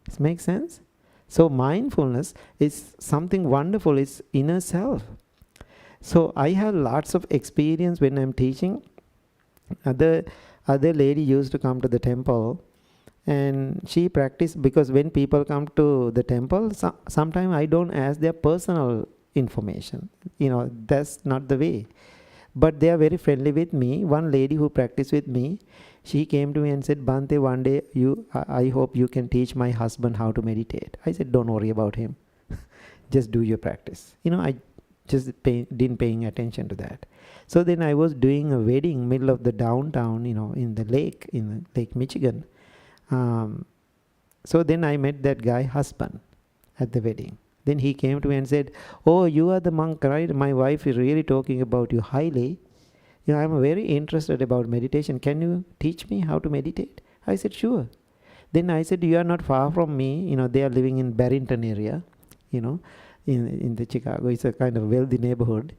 Does it make sense? So mindfulness is something wonderful. It's inner self. So I have lots of experience when I'm teaching. Other lady used to come to the temple, and she practiced, because when people come to the temple, sometimes I don't ask their personal information. That's not the way. But they are very friendly with me. One lady who practiced with me, she came to me and said, Bhante, one day I hope you can teach my husband how to meditate. I said, don't worry about him. Just do your practice. I just didn't paying attention to that. So then I was doing a wedding middle of the downtown, in Lake Michigan. So then I met that guy husband at the wedding. Then he came to me and said, oh, you are the monk, right? My wife is really talking about you highly. I'm very interested about meditation. Can you teach me how to meditate? I said, sure. Then I said, you are not far from me. They are living in Barrington area, in the Chicago. It's a kind of wealthy neighborhood.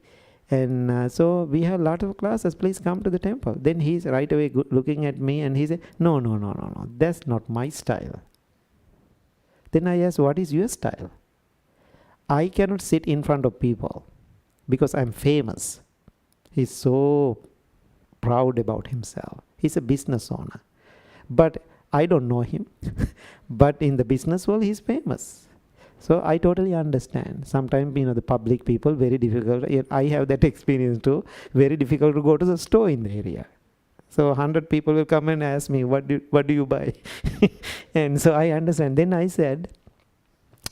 And so we have a lot of classes. Please come to the temple. Then he's right away looking at me and he said, no. That's not my style. Then I asked, what is your style? I cannot sit in front of people because I'm famous. He's so proud about himself. He's a business owner. But I don't know him. But in the business world, he's famous. So I totally understand. Sometimes, the public people, very difficult. I have that experience too. Very difficult to go to the store in the area. So 100 people will come and ask me, what do you buy? And so I understand. Then I said,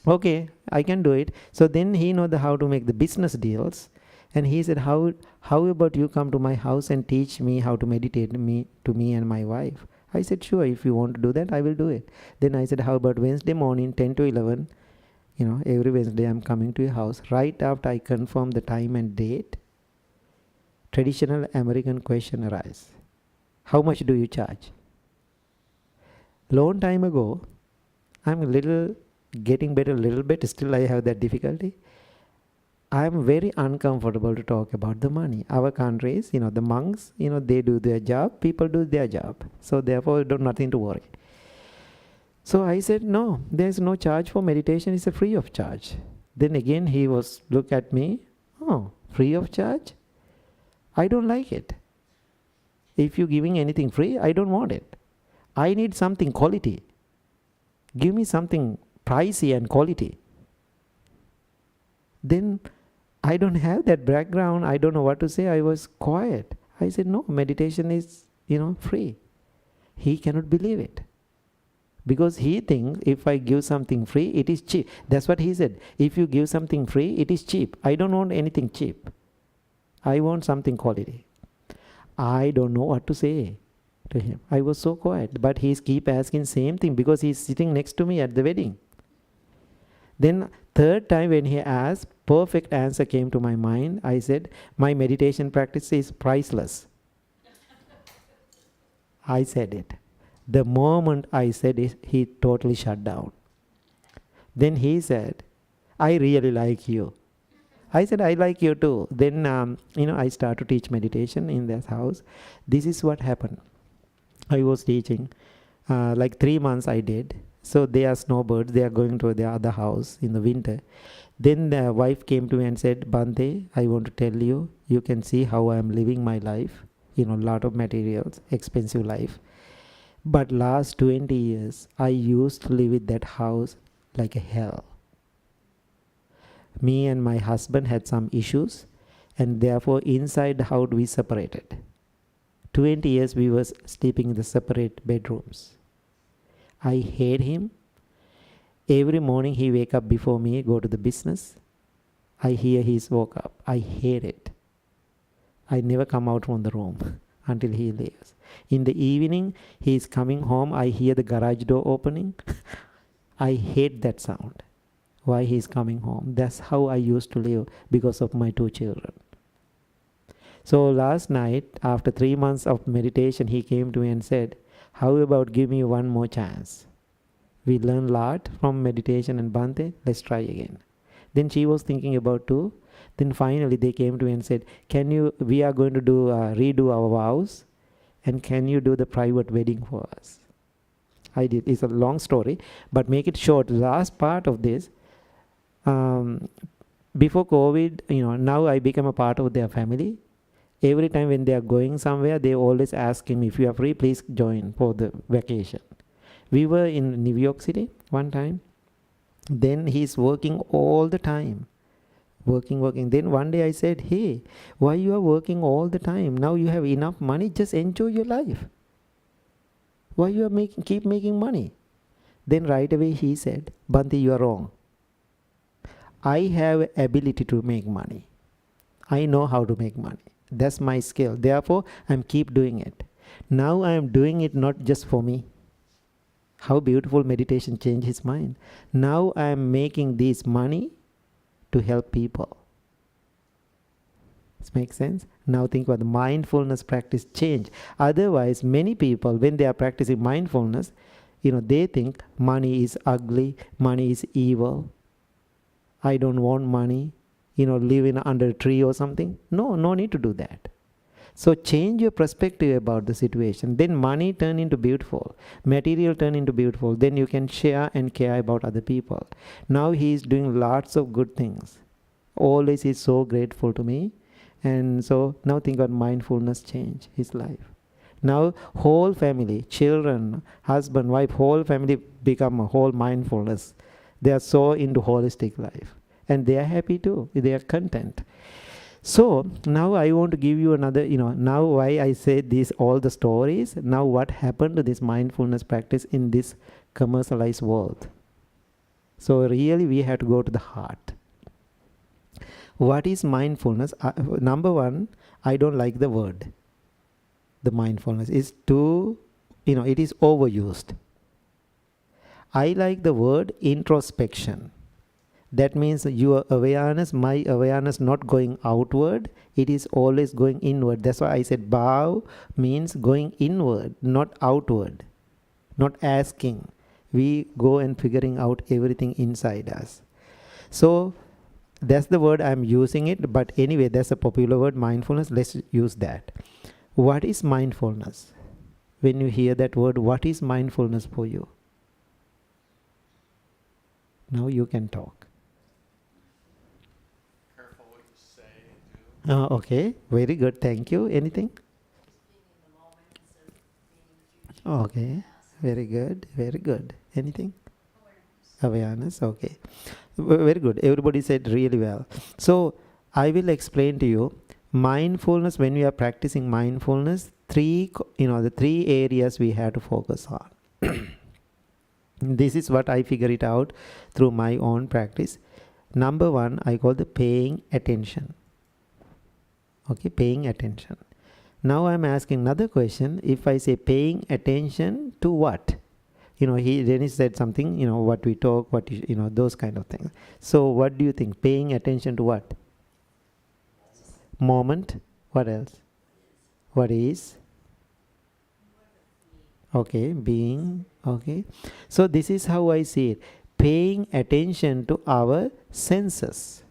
okay, I can do it. So then he know how to make the business deals. And he said, how about you come to my house and teach me how to meditate to me and my wife? I said, sure, if you want to do that, I will do it. Then I said, how about Wednesday morning, 10 to 11, every Wednesday I'm coming to your house. Right after I confirm the time and date, traditional American question arises. How much do you charge? Long time ago, I'm getting better a little bit, still I have that difficulty. I'm very uncomfortable to talk about the money. Our countries, the monks, they do their job, people do their job. So therefore, nothing to worry. So I said, no, there's no charge for meditation, it's a free of charge. Then again, he look at me, oh, free of charge? I don't like it. If you're giving anything free, I don't want it. I need something quality. Give me something pricey and quality. Then I don't have that background. I don't know what to say. I was quiet. I said, no, meditation is, free. He cannot believe it. Because he thinks if I give something free, it is cheap. That's what he said. If you give something free, it is cheap. I don't want anything cheap. I want something quality. I don't know what to say to him. I was so quiet. But he keep asking same thing because he's sitting next to me at the wedding. Then third time when he asked, perfect answer came to my mind. I said, my meditation practice is priceless. I said it. The moment I said it, he totally shut down. Then he said, I really like you. I said, I like you too. Then, I started to teach meditation in this house. This is what happened. I was teaching. Like 3 months I did. So they are snowbirds. They are going to their other house in the winter. Then the wife came to me and said, Bhante, I want to tell you, you can see how I am living my life. Lot of materials, expensive life. But last 20 years, I used to live in that house like a hell. Me and my husband had some issues, and therefore inside the house we separated. 20 years we were sleeping in the separate bedrooms. I hate him. Every morning he wake up before me, go to the business. I hear he's woke up. I hate it. I never come out from the room until he leaves. In the evening, he is coming home. I hear the garage door opening. I hate that sound. Why he is coming home? That's how I used to live because of my 2 children. So last night, after 3 months of meditation, he came to me and said, how about give me one more chance? We learn a lot from meditation and Bhante. Let's try again. Then she was thinking about too. Then finally they came to me and said, we are going to redo our vows, and can you do the private wedding for us? I did. It's a long story, but make it short. The last part of this, before COVID, now I become a part of their family. Every time when they are going somewhere, they always ask him, if you are free, please join for the vacation. We were in New York City one time. Then he's working all the time. Working. Then one day I said, hey, why you are working all the time? Now you have enough money, just enjoy your life. Why you are keep making money? Then right away he said, Bhante, you are wrong. I have ability to make money. I know how to make money. That's my skill. Therefore, I'm keep doing it. Now I am doing it not just for me. How beautiful meditation changed his mind. Now I am making this money to help people. This makes sense? Now think about the mindfulness practice change. Otherwise, many people, when they are practicing mindfulness, they think money is ugly, money is evil. I don't want money, living under a tree or something. No need to do that. So change your perspective about the situation. Then money turn into beautiful. Material turn into beautiful. Then you can share and care about other people. Now he is doing lots of good things. Always is so grateful to me. And so now think about mindfulness change his life. Now whole family, children, husband, wife, whole family become a whole mindfulness. They are so into holistic life. And they are happy too. They are content. So now I want to give you another, now why I say this, all the stories, now what happened to this mindfulness practice in this commercialized world. So really we have to go to the heart. What is mindfulness? Number one, I don't like the word. The mindfulness is too, it is overused. I like the word introspection. That means your awareness, my awareness not going outward, it is always going inward. That's why I said bhav means going inward, not outward, not asking. We go and figuring out everything inside us. So that's the word I'm using it, but anyway, that's a popular word, mindfulness. Let's use that. What is mindfulness? When you hear that word, what is mindfulness for you? Now you can talk. Careful what you say and do. Okay, very good. Thank you. Anything? Okay, very good. Very good. Anything? Awareness. Okay, very good. Everybody said really well. So I will explain to you mindfulness. When we are practicing mindfulness, the three areas we have to focus on. This is what I figure it out through my own practice. Number one, I call the paying attention. Okay, paying attention. Now I'm asking another question. If I say paying attention to what? Dennis said something, what we talk, those kind of things. So what do you think? Paying attention to what? Moment. What else? What is? Okay, being. Okay. So this is how I see it. Paying attention to our senses.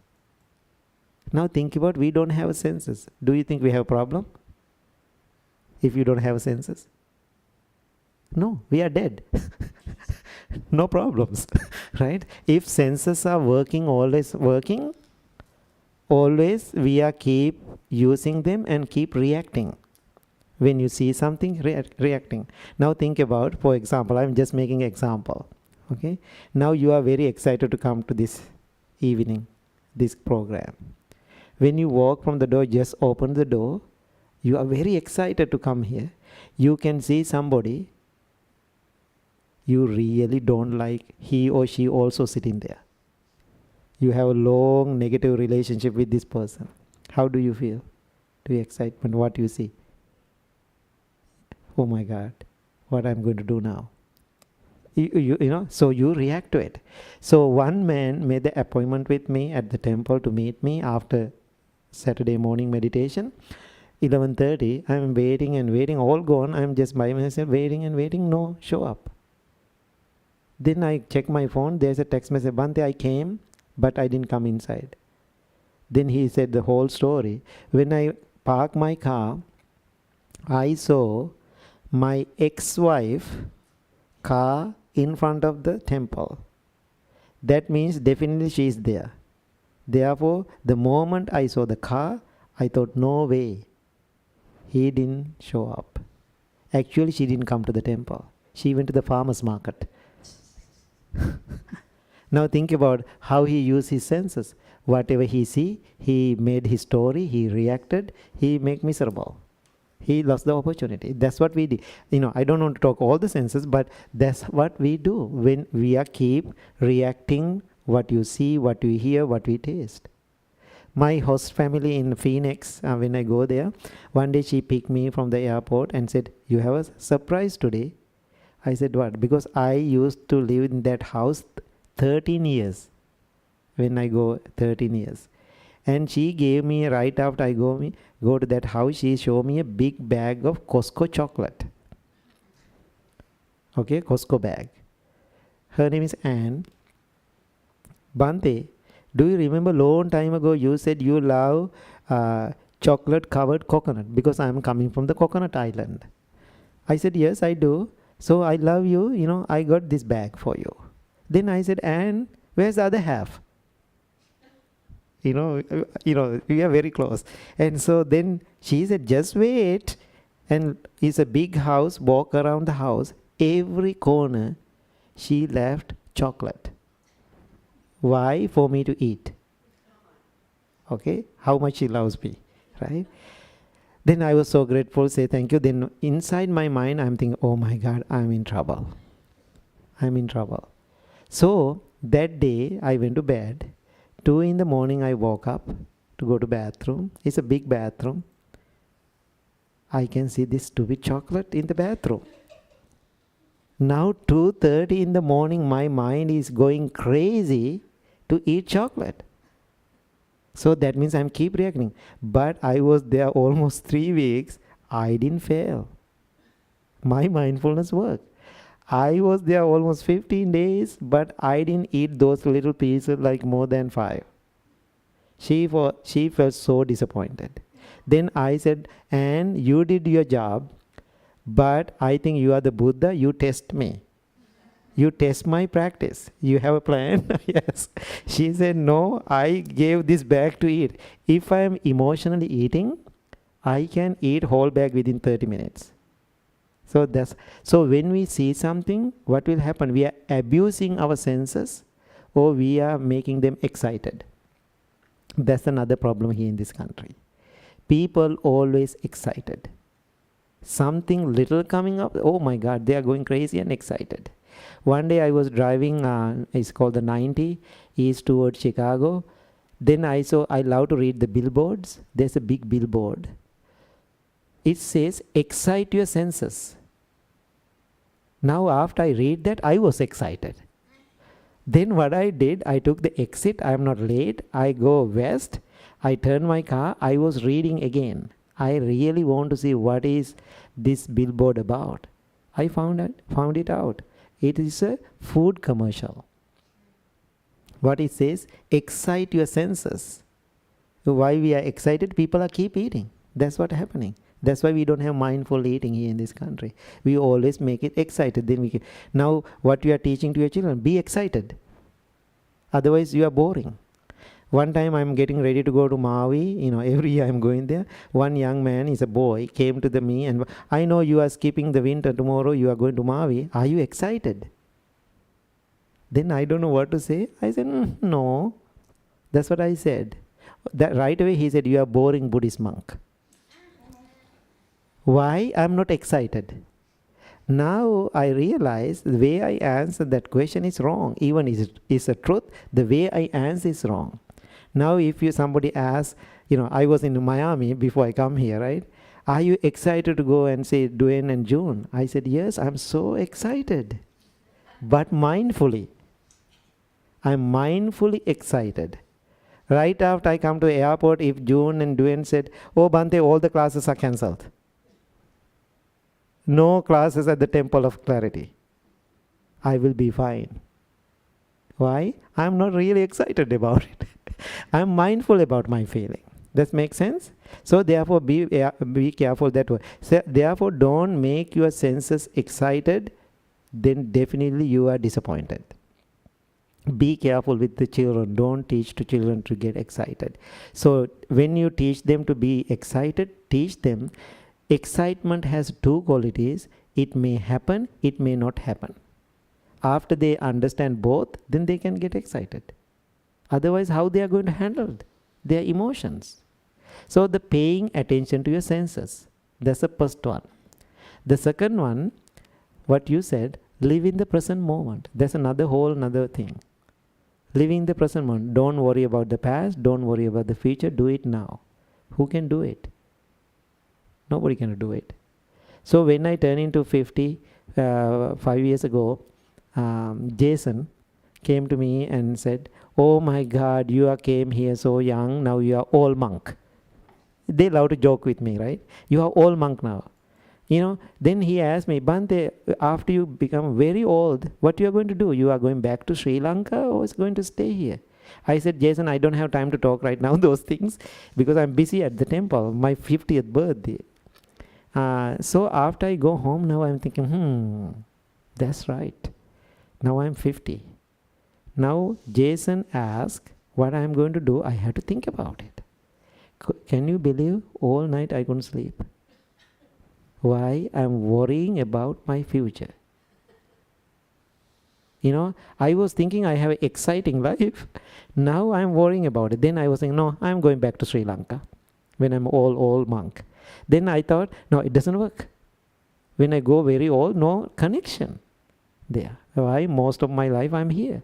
Now think about, we don't have senses. Do you think we have a problem? If you don't have senses? No, we are dead. No problems, right? If senses are always working, always we are keep using them and keep reacting. When you see something, reacting. Now think about, for example, I'm just making an example. Okay. Now you are very excited to come to this evening, this program. When you walk from the door, just open the door. You are very excited to come here. You can see somebody you really don't like, he or she also sitting there. You have a long negative relationship with this person. How do you feel? To excitement, what you see? Oh my God, what I'm going to do now? So you react to it. So one man made the appointment with me at the temple to meet me after Saturday morning meditation. 11:30, I'm waiting and waiting, all gone. I'm just by myself waiting and waiting, no show up. Then I check my phone, there's a text message, Bhante, I came, but I didn't come inside. Then he said the whole story. When I parked my car, I saw my ex-wife car in front of the temple. That means definitely she is there. Therefore, the moment I saw the car, I thought, no way, he didn't show up. Actually, she didn't come to the temple. She went to the farmer's market. Now think about how he used his senses. Whatever he see, he made his story, he reacted, he make miserable. He lost the opportunity. That's what we did. I don't want to talk all the senses, but that's what we do when we are keep reacting what you see, what you hear, what we taste. My host family in Phoenix, when I go there, one day she picked me from the airport and said, you have a surprise today. I said, what? Because I used to live in that house 13 years. When I go 13 years. And she gave me, right after I go to that house, she showed me a big bag of Costco chocolate. Okay, Costco bag. Her name is Anne. Bhante, do you remember long time ago you said you love chocolate covered coconut because I am coming from the coconut island. I said, yes, I do. So I love you, I got this bag for you. Then I said, Anne, where's the other half? We are very close. And so then she said, just wait. And it's a big house, walk around the house. Every corner, she left chocolate. Why? For me to eat. Okay, how much she loves me, right? Then I was so grateful, say thank you. Then inside my mind, I'm thinking, oh my God, I'm in trouble. I'm in trouble. So that day I went to bed. 2 in the morning I woke up to go to bathroom. It's a big bathroom. I can see this stupid chocolate in the bathroom. Now 2:30 in the morning, my mind is going crazy to eat chocolate. So that means I'm keep reacting. But I was there almost 3 weeks. I didn't fail. My mindfulness worked. I was there almost 15 days, but I didn't eat those little pieces like more than 5. She felt so disappointed. Then I said, and you did your job, but I think you are the Buddha, you test me. You test my practice. You have a plan? Yes. She said, no, I gave this bag to eat. If I am emotionally eating, I can eat whole bag within 30 minutes. So when we see something, what will happen? We are abusing our senses or we are making them excited. That's another problem here in this country. People always excited. Something little coming up, oh my God, they are going crazy and excited. One day I was driving, it's called the 90, east towards Chicago. Then I love to read the billboards. There's a big billboard. It says, excite your senses. Now after I read that, I was excited. Then what I did, I took the exit. I am not late. I go west. I turn my car. I was reading again. I really want to see what is this billboard about. I found it out. It is a food commercial. What it says, excite your senses. Why we are excited? People are keep eating. That's what's happening. That's why we don't have mindful eating here in this country. We always make it excited. Now what you are teaching to your children, be excited. Otherwise you are boring. One time I'm getting ready to go to Maui, every year I'm going there. One young man, he's a boy, came to me and, I know you are skipping the winter, tomorrow you are going to Maui. Are you excited? Then I don't know what to say. I said, no. That's what I said. That right away he said, you are boring Buddhist monk. Why? I'm not excited. Now I realize the way I answer that question is wrong. Even it's a truth, the way I answer is wrong. Now if somebody asks, I was in Miami before I come here, right? Are you excited to go and say Dwayne and June? I said, yes, I'm so excited. But mindfully. I'm mindfully excited. Right after I come to the airport, if June and Dwayne said, oh Bhante, all the classes are cancelled. No classes at the Temple of Clarity. I will be fine. Why? I'm not really excited about it. I'm mindful about my feeling. Does make sense? So therefore be careful that way. So therefore don't make your senses excited, then definitely you are disappointed. Be careful with the children. Don't teach to children to get excited. So when you teach them to be excited, teach them excitement has two qualities. It may happen, it may not happen. After they understand both, then they can get excited. Otherwise, how they are going to handle their emotions? So the paying attention to your senses. That's the first one. The second one, what you said, live in the present moment. That's another thing. Live in the present moment. Don't worry about the past. Don't worry about the future. Do it now. Who can do it? Nobody can do it. So when I turned into 50, 5 years ago, Jason came to me and said, oh my God, you came here so young, now you are old monk. They love to joke with me, right? You are old monk now. Then he asked me, Bhante, after you become very old, what you are going to do? You are going back to Sri Lanka or is going to stay here? I said, Jason, I don't have time to talk right now those things because I'm busy at the temple, my 50th birthday. So after I go home, now I'm thinking, that's right. Now I'm 50. Now Jason asked what I'm going to do. I have to think about it. Can you believe all night I couldn't sleep? Why? I'm worrying about my future. I was thinking I have an exciting life. Now I'm worrying about it. Then I was saying, no, I'm going back to Sri Lanka when I'm old monk. Then I thought, no, it doesn't work. When I go very old, no connection there. Why? Most of my life I'm here.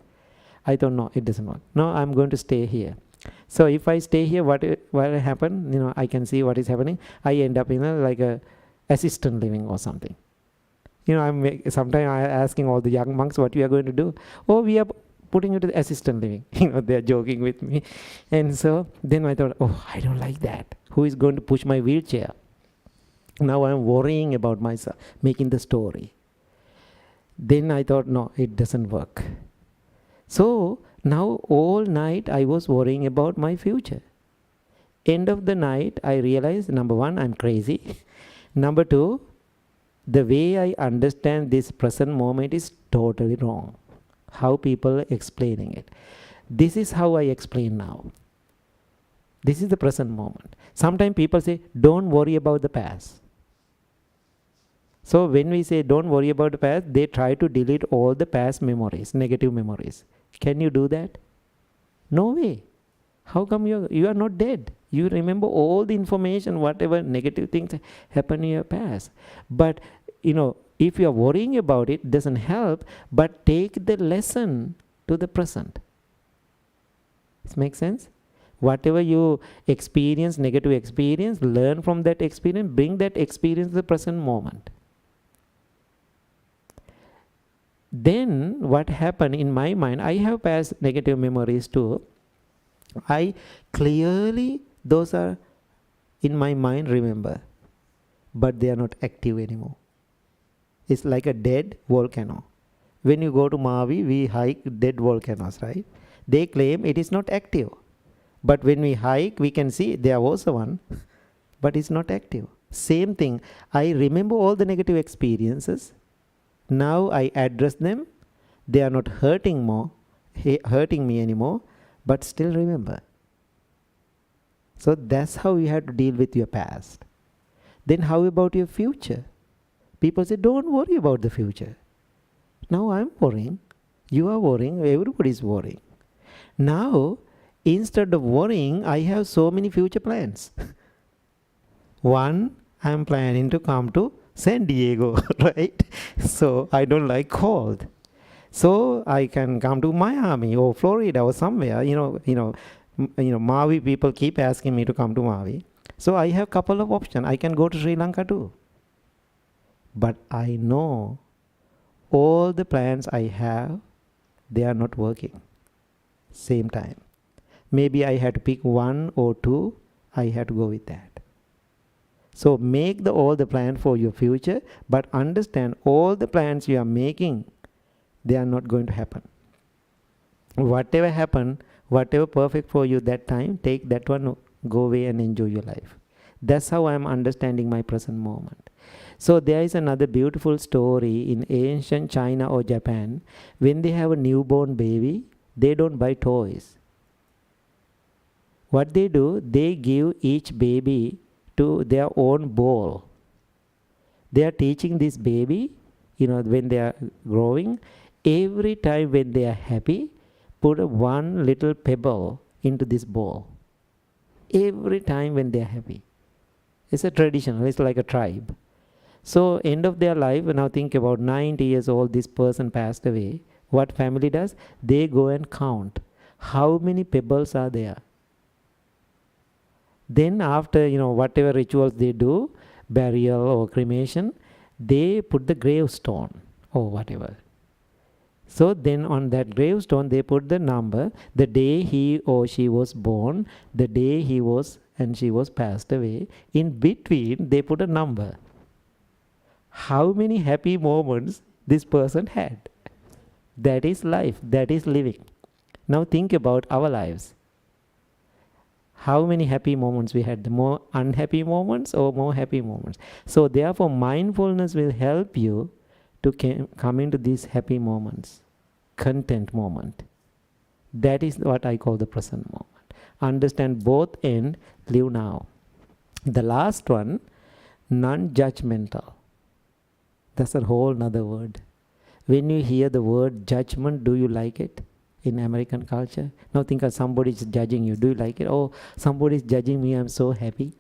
I thought, no, it doesn't work. No, I'm going to stay here. So if I stay here, what will happen? I can see what is happening. I end up in like a assistant living or something. Sometimes I'm asking all the young monks, what we are going to do? Oh, we are putting you to the assistant living. They're joking with me. And so then I thought, oh, I don't like that. Who is going to push my wheelchair? Now I'm worrying about myself, making the story. Then I thought, no, it doesn't work. So now all night I was worrying about my future. End of the night, I realized, number one, I'm crazy. Number two, the way I understand this present moment is totally wrong. How people are explaining it. This is how I explain now. This is the present moment. Sometimes people say, don't worry about the past. So when we say don't worry about the past, they try to delete all the past memories, negative memories. Can you do that? No way. How come you are not dead? You remember all the information, whatever negative things happen in your past. But, if you are worrying about it, doesn't help, but take the lesson to the present. This makes sense? Whatever you experience, negative experience, learn from that experience, bring that experience to the present moment. Then what happened in my mind, I have past negative memories too. I clearly, those are in my mind, remember, but they are not active anymore. It's like a dead volcano. When you go to Mavi, we hike dead volcanoes, right? They claim it is not active. But when we hike, we can see there was one, but it's not active. Same thing. I remember all the negative experiences. Now I address them. They are not hurting me anymore, but still remember. So that's how you have to deal with your past. Then how about your future? People say, don't worry about the future. Now I'm worrying. You are worrying. Everybody is worrying. Now, instead of worrying, I have so many future plans. One, I'm planning to come to San Diego, right? So I don't like cold. So I can come to Miami or Florida or somewhere. Maui people keep asking me to come to Maui. So I have a couple of options. I can go to Sri Lanka too. But I know all the plans I have, they are not working. Same time. Maybe I had to pick one or two. I had to go with that. So make all the plan for your future, but understand all the plans you are making, they are not going to happen. Whatever happened, whatever perfect for you that time, take that one, go away and enjoy your life. That's how I am understanding my present moment. So there is another beautiful story in ancient China or Japan. When they have a newborn baby, they don't buy toys. What they do, they give each baby to their own bowl. They are teaching this baby, when they are growing, every time when they are happy, put one little pebble into this bowl. Every time when they are happy. It's a tradition, it's like a tribe. So end of their life, now think about 90 years old, this person passed away. What family does? They go and count how many pebbles are there. Then after, whatever rituals they do, burial or cremation, they put the gravestone or whatever. So then on that gravestone, they put the number, the day he or she was born, the day he was and she was passed away. In between, they put a number. How many happy moments this person had. That is life, that is living. Now think about our lives. How many happy moments we had? The more unhappy moments or more happy moments? So therefore mindfulness will help you to come into these happy moments, content moment. That is what I call the present moment. Understand both and live now. The last one, non-judgmental. That's a whole other word. when you hear the word judgment, do you like it? In American culture, now think of somebody is judging you. Do you like it? Oh, somebody is judging me, I'm so happy.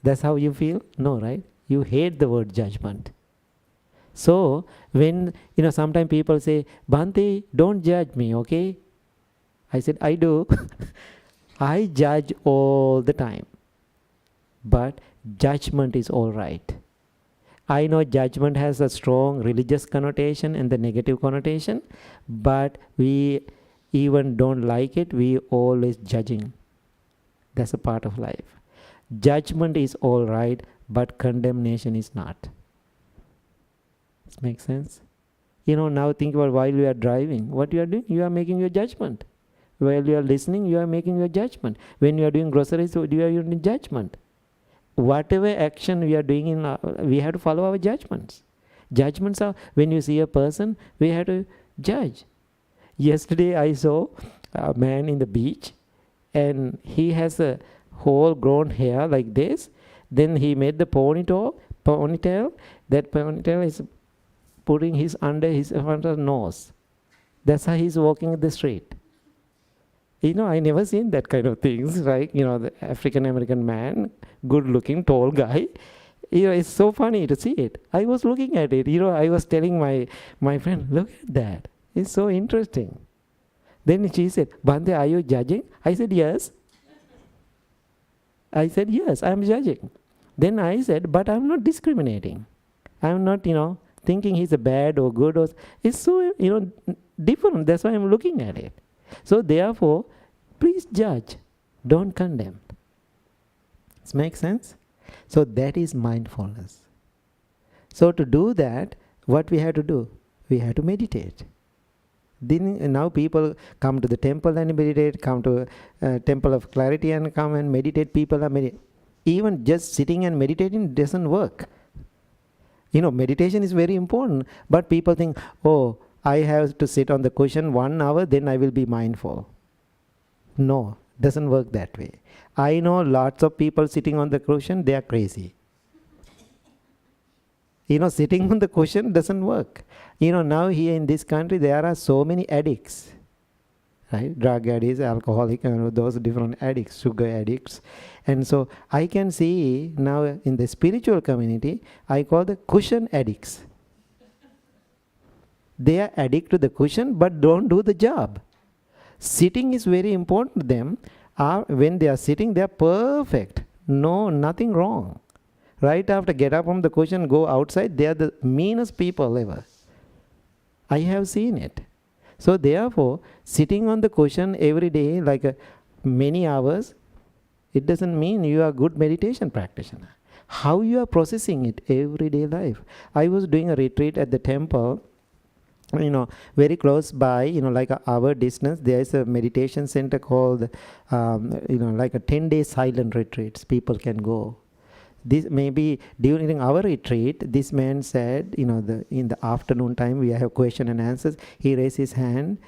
That's how you feel? No, right? You hate the word judgment. So when, sometimes people say, Bhante, don't judge me, okay? I said, I do. I judge all the time. But judgment is all right. I know judgment has a strong religious connotation and the negative connotation, but we even don't like it. We always judging. That's a part of life. Judgment is all right, but condemnation is not. Does it make sense? Now think about while you are driving, what you are doing? You are making your judgment. While you are listening, you are making your judgment. When you are doing groceries, you are doing judgment. Whatever action we are doing, we have to follow our judgments. Judgments are, when you see a person, we have to judge. Yesterday I saw a man in the beach, and he has a whole grown hair like this. Then he made the ponytail. That ponytail is putting his under his nose. That's how he's walking in the street. I never seen that kind of things, right? The African American man, good looking, tall guy. It's so funny to see it. I was looking at it. I was telling my friend, look at that. It's so interesting. Then she said, Bhante, are you judging? I said, yes. I'm judging. Then I said, but I'm not discriminating. I'm not, thinking he's a bad or good. It's so, different. That's why I'm looking at it. So therefore, please judge. Don't condemn. Does it make sense? So that is mindfulness. So to do that, what we have to do? We have to meditate. Then now people come to the temple and meditate, come to temple of clarity and come and meditate. People are meditating. Even just sitting and meditating doesn't work. Meditation is very important, but people think, oh, I have to sit on the cushion 1 hour, then I will be mindful. No, doesn't work that way. I know lots of people sitting on the cushion, they are crazy. Sitting on the cushion doesn't work. Now here in this country, there are so many addicts, right? Drug addicts, alcoholic, those different addicts, sugar addicts. And so I can see now in the spiritual community, I call the cushion addicts. They are addicted to the cushion but don't do the job. Sitting is very important to them. When they are sitting, they are perfect. No, nothing wrong. Right after get up from the cushion, go outside, they are the meanest people ever. I have seen it. So therefore, sitting on the cushion every day, like many hours, it doesn't mean you are a good meditation practitioner. How you are processing it everyday life. I was doing a retreat at the temple, very close by, like an hour distance, there is a meditation center called, like a 10-day silent retreats. People can go. This maybe during our retreat, this man said, in the afternoon time, we have question and answers. He raised his hand,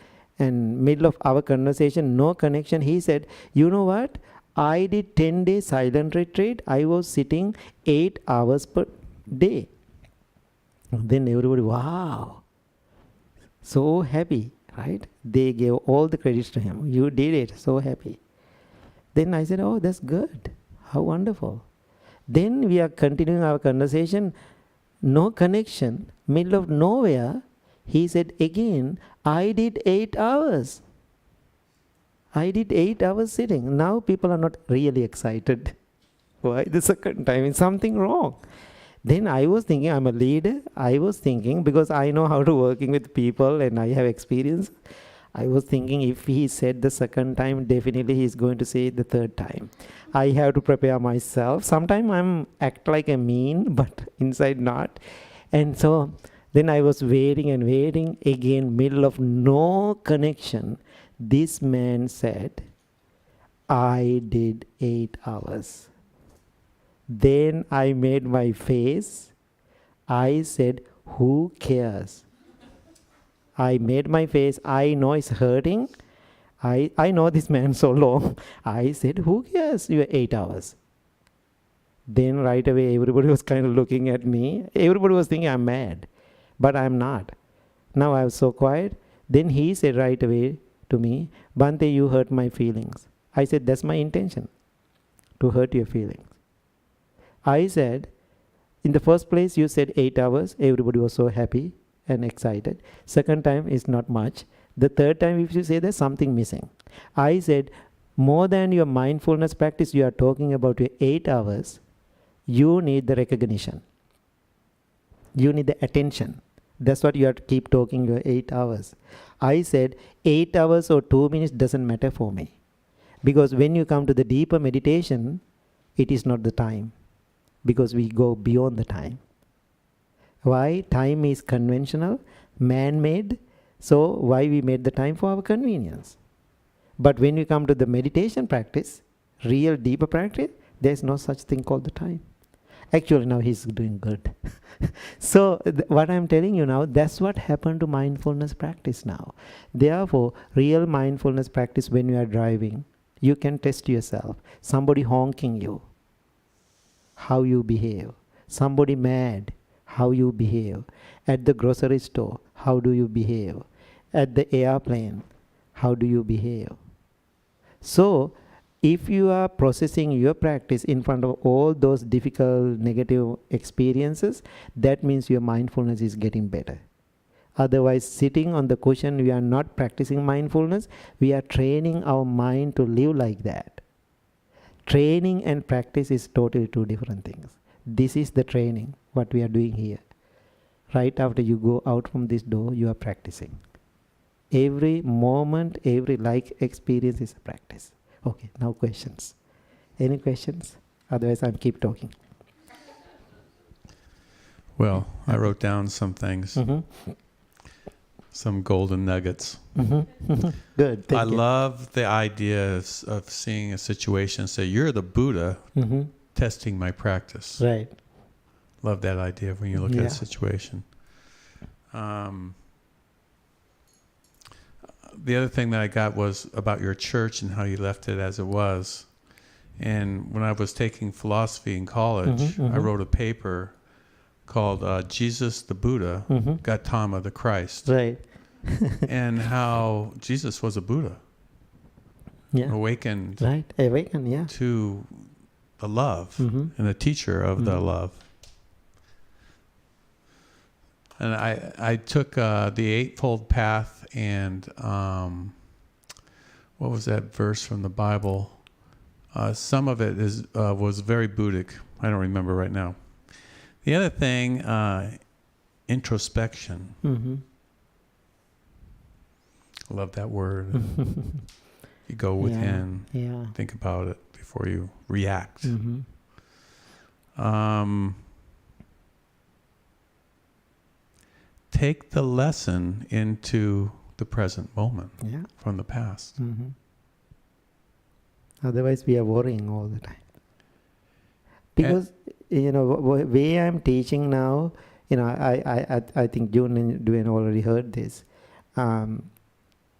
and middle of our conversation, no connection, he said, you know what? I did 10-day silent retreat. I was sitting 8 hours per day. Then everybody, wow. So happy, right? They gave all the credits to him. You did it, so happy. Then I said, oh, that's good. How wonderful. Then we are continuing our conversation. No connection, middle of nowhere. He said again, I did 8 hours. I did 8 hours sitting. Now people are not really excited. Why the second time? Is something wrong? Then I was thinking, I'm a leader. I was thinking, because I know how to working with people and I have experience. I was thinking if he said the second time, definitely he's going to say it the third time. I have to prepare myself. Sometimes I'm act like a mean, but inside not. And so then I was waiting and waiting. Again, middle of no connection. This man said, I did 8 hours. Then I made my face. I said, who cares? I made my face. I know it's hurting. I know this man so long. I said, who cares? You are 8 hours. Then right away, everybody was kind of looking at me. Everybody was thinking I'm mad. but I'm not. Now I was so quiet. Then he said right away to me, Bhante, you hurt my feelings. I said, that's my intention, to hurt your feelings. I said, in the first place, you said 8 hours. Everybody was so happy and excited. Second time is not much. The third time, if you say there's something missing. I said, more than your mindfulness practice, you are talking about your 8 hours. You need the recognition. You need the attention. That's what you have to keep talking your 8 hours. I said 8 hours or 2 minutes doesn't matter for me. Because when you come to the deeper meditation, it is not the time. Because we go beyond the time. Why? Time is conventional, man-made. So why we made the time for our convenience? But when you come to the meditation practice, real deeper practice, there's no such thing called the time. Actually, now he's doing good. So what I'm telling you now, that's what happened to mindfulness practice now. Therefore, real mindfulness practice when you are driving, you can test yourself. Somebody honking you, how you behave. Somebody mad, how you behave. At the grocery store, how do you behave? At the airplane, how do you behave? So, if you are processing your practice in front of all those difficult negative experiences, that means your mindfulness is getting better. Otherwise, sitting on the cushion, we are not practicing mindfulness. We are training our mind to live like that. Training and practice is totally two different things. This is the training, what we are doing here. Right after you go out from this door, you are practicing. Every moment, every like experience is a practice. Okay, now questions. Any questions? Otherwise, I'll keep talking. Well, I wrote down some things, some golden nuggets. Good, thank I you. love the idea of seeing a situation and say, you're the Buddha testing my practice. Right. Love that idea when you look at a situation. The other thing that I got was about your church and how you left it as it was. And when I was taking philosophy in college, I wrote a paper called Jesus the Buddha, Gautama the Christ. Right. And how Jesus was a Buddha. Yeah. Awakened Right. Awaken, yeah. to the love and the teacher of the love. And I took the Eightfold Path and what was that verse from the Bible? Some of it was very Buddhic. I don't remember right now. The other thing, introspection. I love that word. You go within, think about it before you react. Take the lesson into the present moment from the past. Otherwise, we are worrying all the time. Because, way I'm teaching now, I think June and Duane already heard this.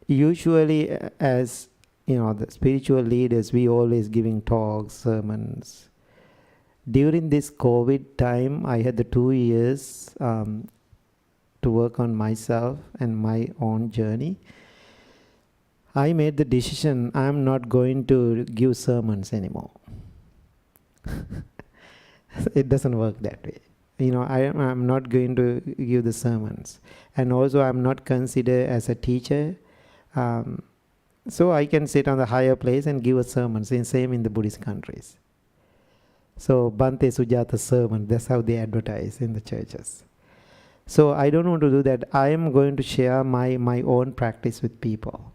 Usually, as the spiritual leaders, we always giving talks, sermons. During this COVID time, I had the 2 years to work on myself and my own journey. I made the decision I'm not going to give sermons anymore. It doesn't work that way. I'm not going to give the sermons. And also I'm not considered as a teacher. So I can sit on the higher place and give a sermon. Same in the Buddhist countries. So Bhante Sujatha sermon, that's how they advertise in the churches. So I don't want to do that. I am going to share my own practice with people.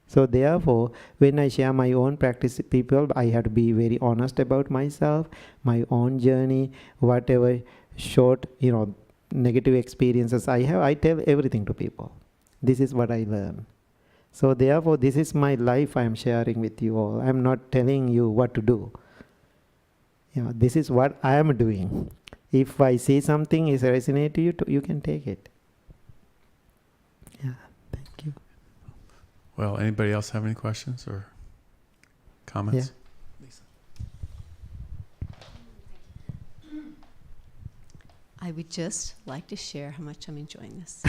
So therefore, when I share my own practice with people, I have to be very honest about myself, my own journey, whatever short, negative experiences I have, I tell everything to people. This is what I learn. So therefore, this is my life I am sharing with you all. I am not telling you what to do. This is what I am doing. If I say something is resonate to you, you can take it. Yeah, thank you. Well, anybody else have any questions or comments? Yeah. Lisa. I would just like to share how much I'm enjoying this.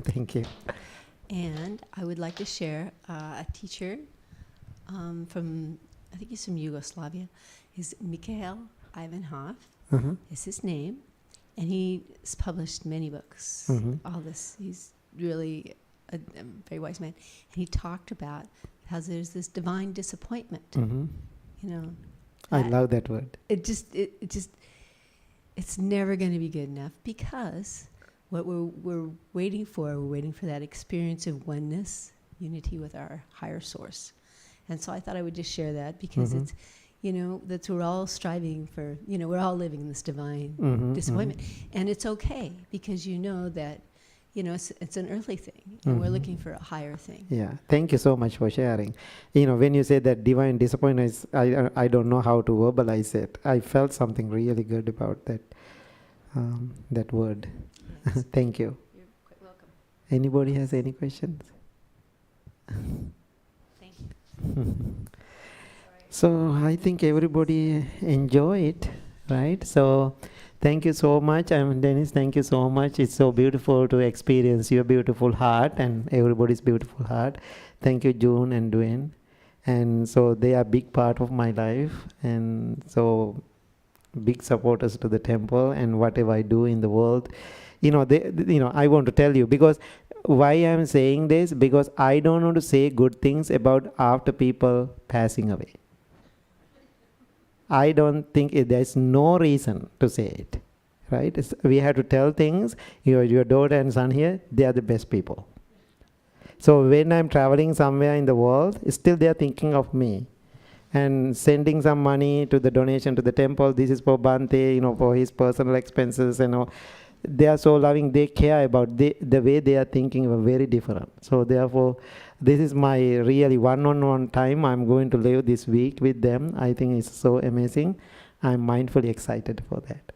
Thank you. And I would like to share a teacher from, I think he's from Yugoslavia. He's Mikhail Ivanov Uh-huh. is his name. And he's published many books, all this. He's really a very wise man. And he talked about how there's this divine disappointment, Mm-hmm. you know. I that love that word. It's never going to be good enough, because what we're waiting for that experience of oneness, unity with our higher source. And so I thought I would just share that, because it's, you know, that's we're all striving for, you know, we're all living in this divine disappointment. And it's okay, because you know that, you know, it's an earthly thing, and we're looking for a higher thing. Yeah, thank you so much for sharing. You know, when you say that divine disappointment, I don't know how to verbalize it. I felt something really good about that that word. Yes. Thank you. You're quite welcome. Anybody has any questions? Thank you. So I think everybody enjoy it, right? So thank you so much. I'm Dennis. Thank you so much. It's so beautiful to experience your beautiful heart and everybody's beautiful heart. Thank you, June and Dwayne. And so they are a big part of my life, and so big supporters to the temple and whatever I do in the world. You know, I want to tell you, because why I'm saying this, because I don't want to say good things about after people passing away. I don't think there's no reason to say it, right? We have to tell things. Your daughter and son here, they are the best people. So when I'm traveling somewhere in the world, still they are thinking of me and sending some money to the donation to the temple. This is for Bhante, you know, for his personal expenses, you know. They are so loving. They care about the way they are thinking are very different. So therefore, this is my really one-on-one time I'm going to live this week with them. I think it's so amazing. I'm mindfully excited for that.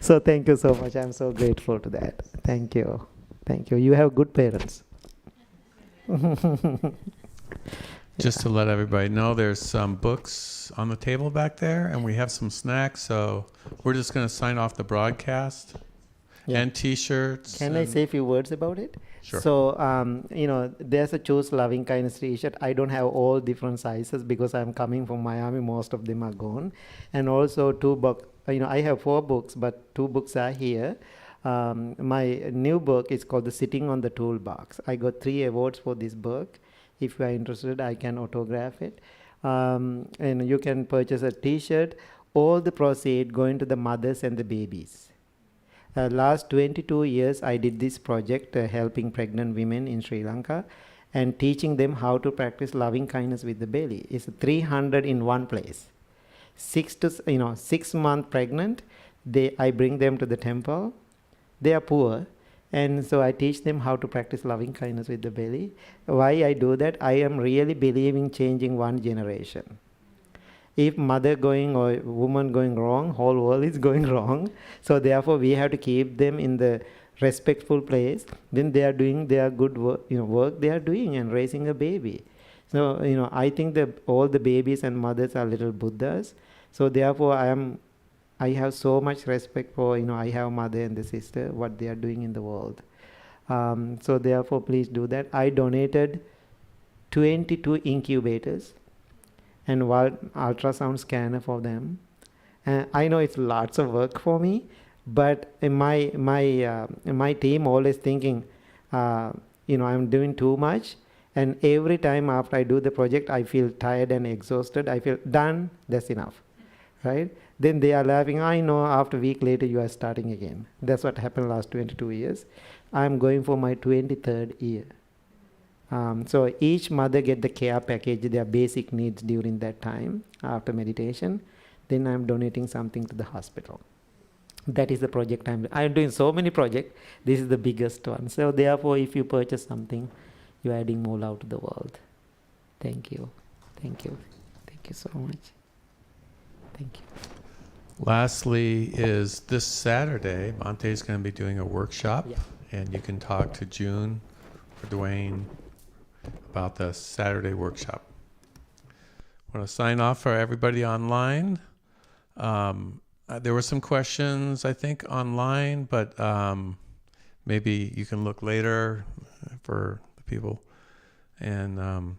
So thank you so much. I'm so grateful to that. Thank you. Thank you. You have good parents. Just to let everybody know, there's some books on the table back there, and we have some snacks. So we're just going to sign off the broadcast and T-shirts. Can I say a few words about it? Sure. So, you know, there's a Choose Loving Kindness T-shirt. I don't have all different sizes because I'm coming from Miami. Most of them are gone. And also 2 books. You know, I have 4 books, but 2 books are here. My new book is called The Sitting on the Toolbox. I got 3 awards for this book. If you are interested, I can autograph it. And you can purchase a T-shirt. All the proceeds going to the mothers and the babies. Last 22 years, I did this project helping pregnant women in Sri Lanka and teaching them how to practice loving kindness with the belly. It's 300 in one place. 6 months pregnant, I bring them to the temple. They are poor. And so I teach them how to practice loving kindness with the belly. Why I do that? I am really believing changing one generation. If mother going or woman going wrong, whole world is going wrong. So therefore we have to keep them in the respectful place. Then they are doing their good work, work they are doing and raising a baby. So, I think that all the babies and mothers are little Buddhas. So therefore I have so much respect for, I have mother and the sister, what they are doing in the world. So therefore, please do that. I donated 22 incubators and one ultrasound scanner for them. And I know it's lots of work for me, but my team always thinking, I'm doing too much. And every time after I do the project, I feel tired and exhausted. I feel done, that's enough, right? Then they are laughing. I know after a week later you are starting again. That's what happened last 22 years. I'm going for my 23rd year. So each mother get the care package, their basic needs during that time after meditation. Then I'm donating something to the hospital. That is the project I'm doing so many projects. This is the biggest one. So therefore, if you purchase something, you're adding more love to the world. Thank you. Thank you. Thank you so much. Thank you. Lastly is this Saturday, Bhante is going to be doing a workshop, and you can talk to June or Dwayne about the Saturday workshop. I want to sign off for everybody online. there were some questions, I think, online, but maybe you can look later for the people. And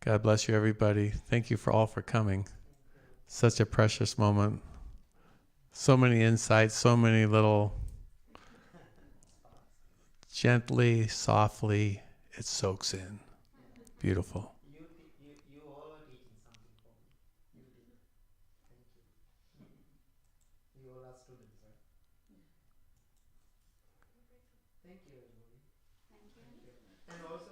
God bless you, everybody. Thank you all for coming. Such a precious moment. So many insights, so many little, gently, softly, it soaks in. Beautiful. You all are teaching something for me. You did. Thank you. You all are students, right? Thank you, everybody. Thank you. And also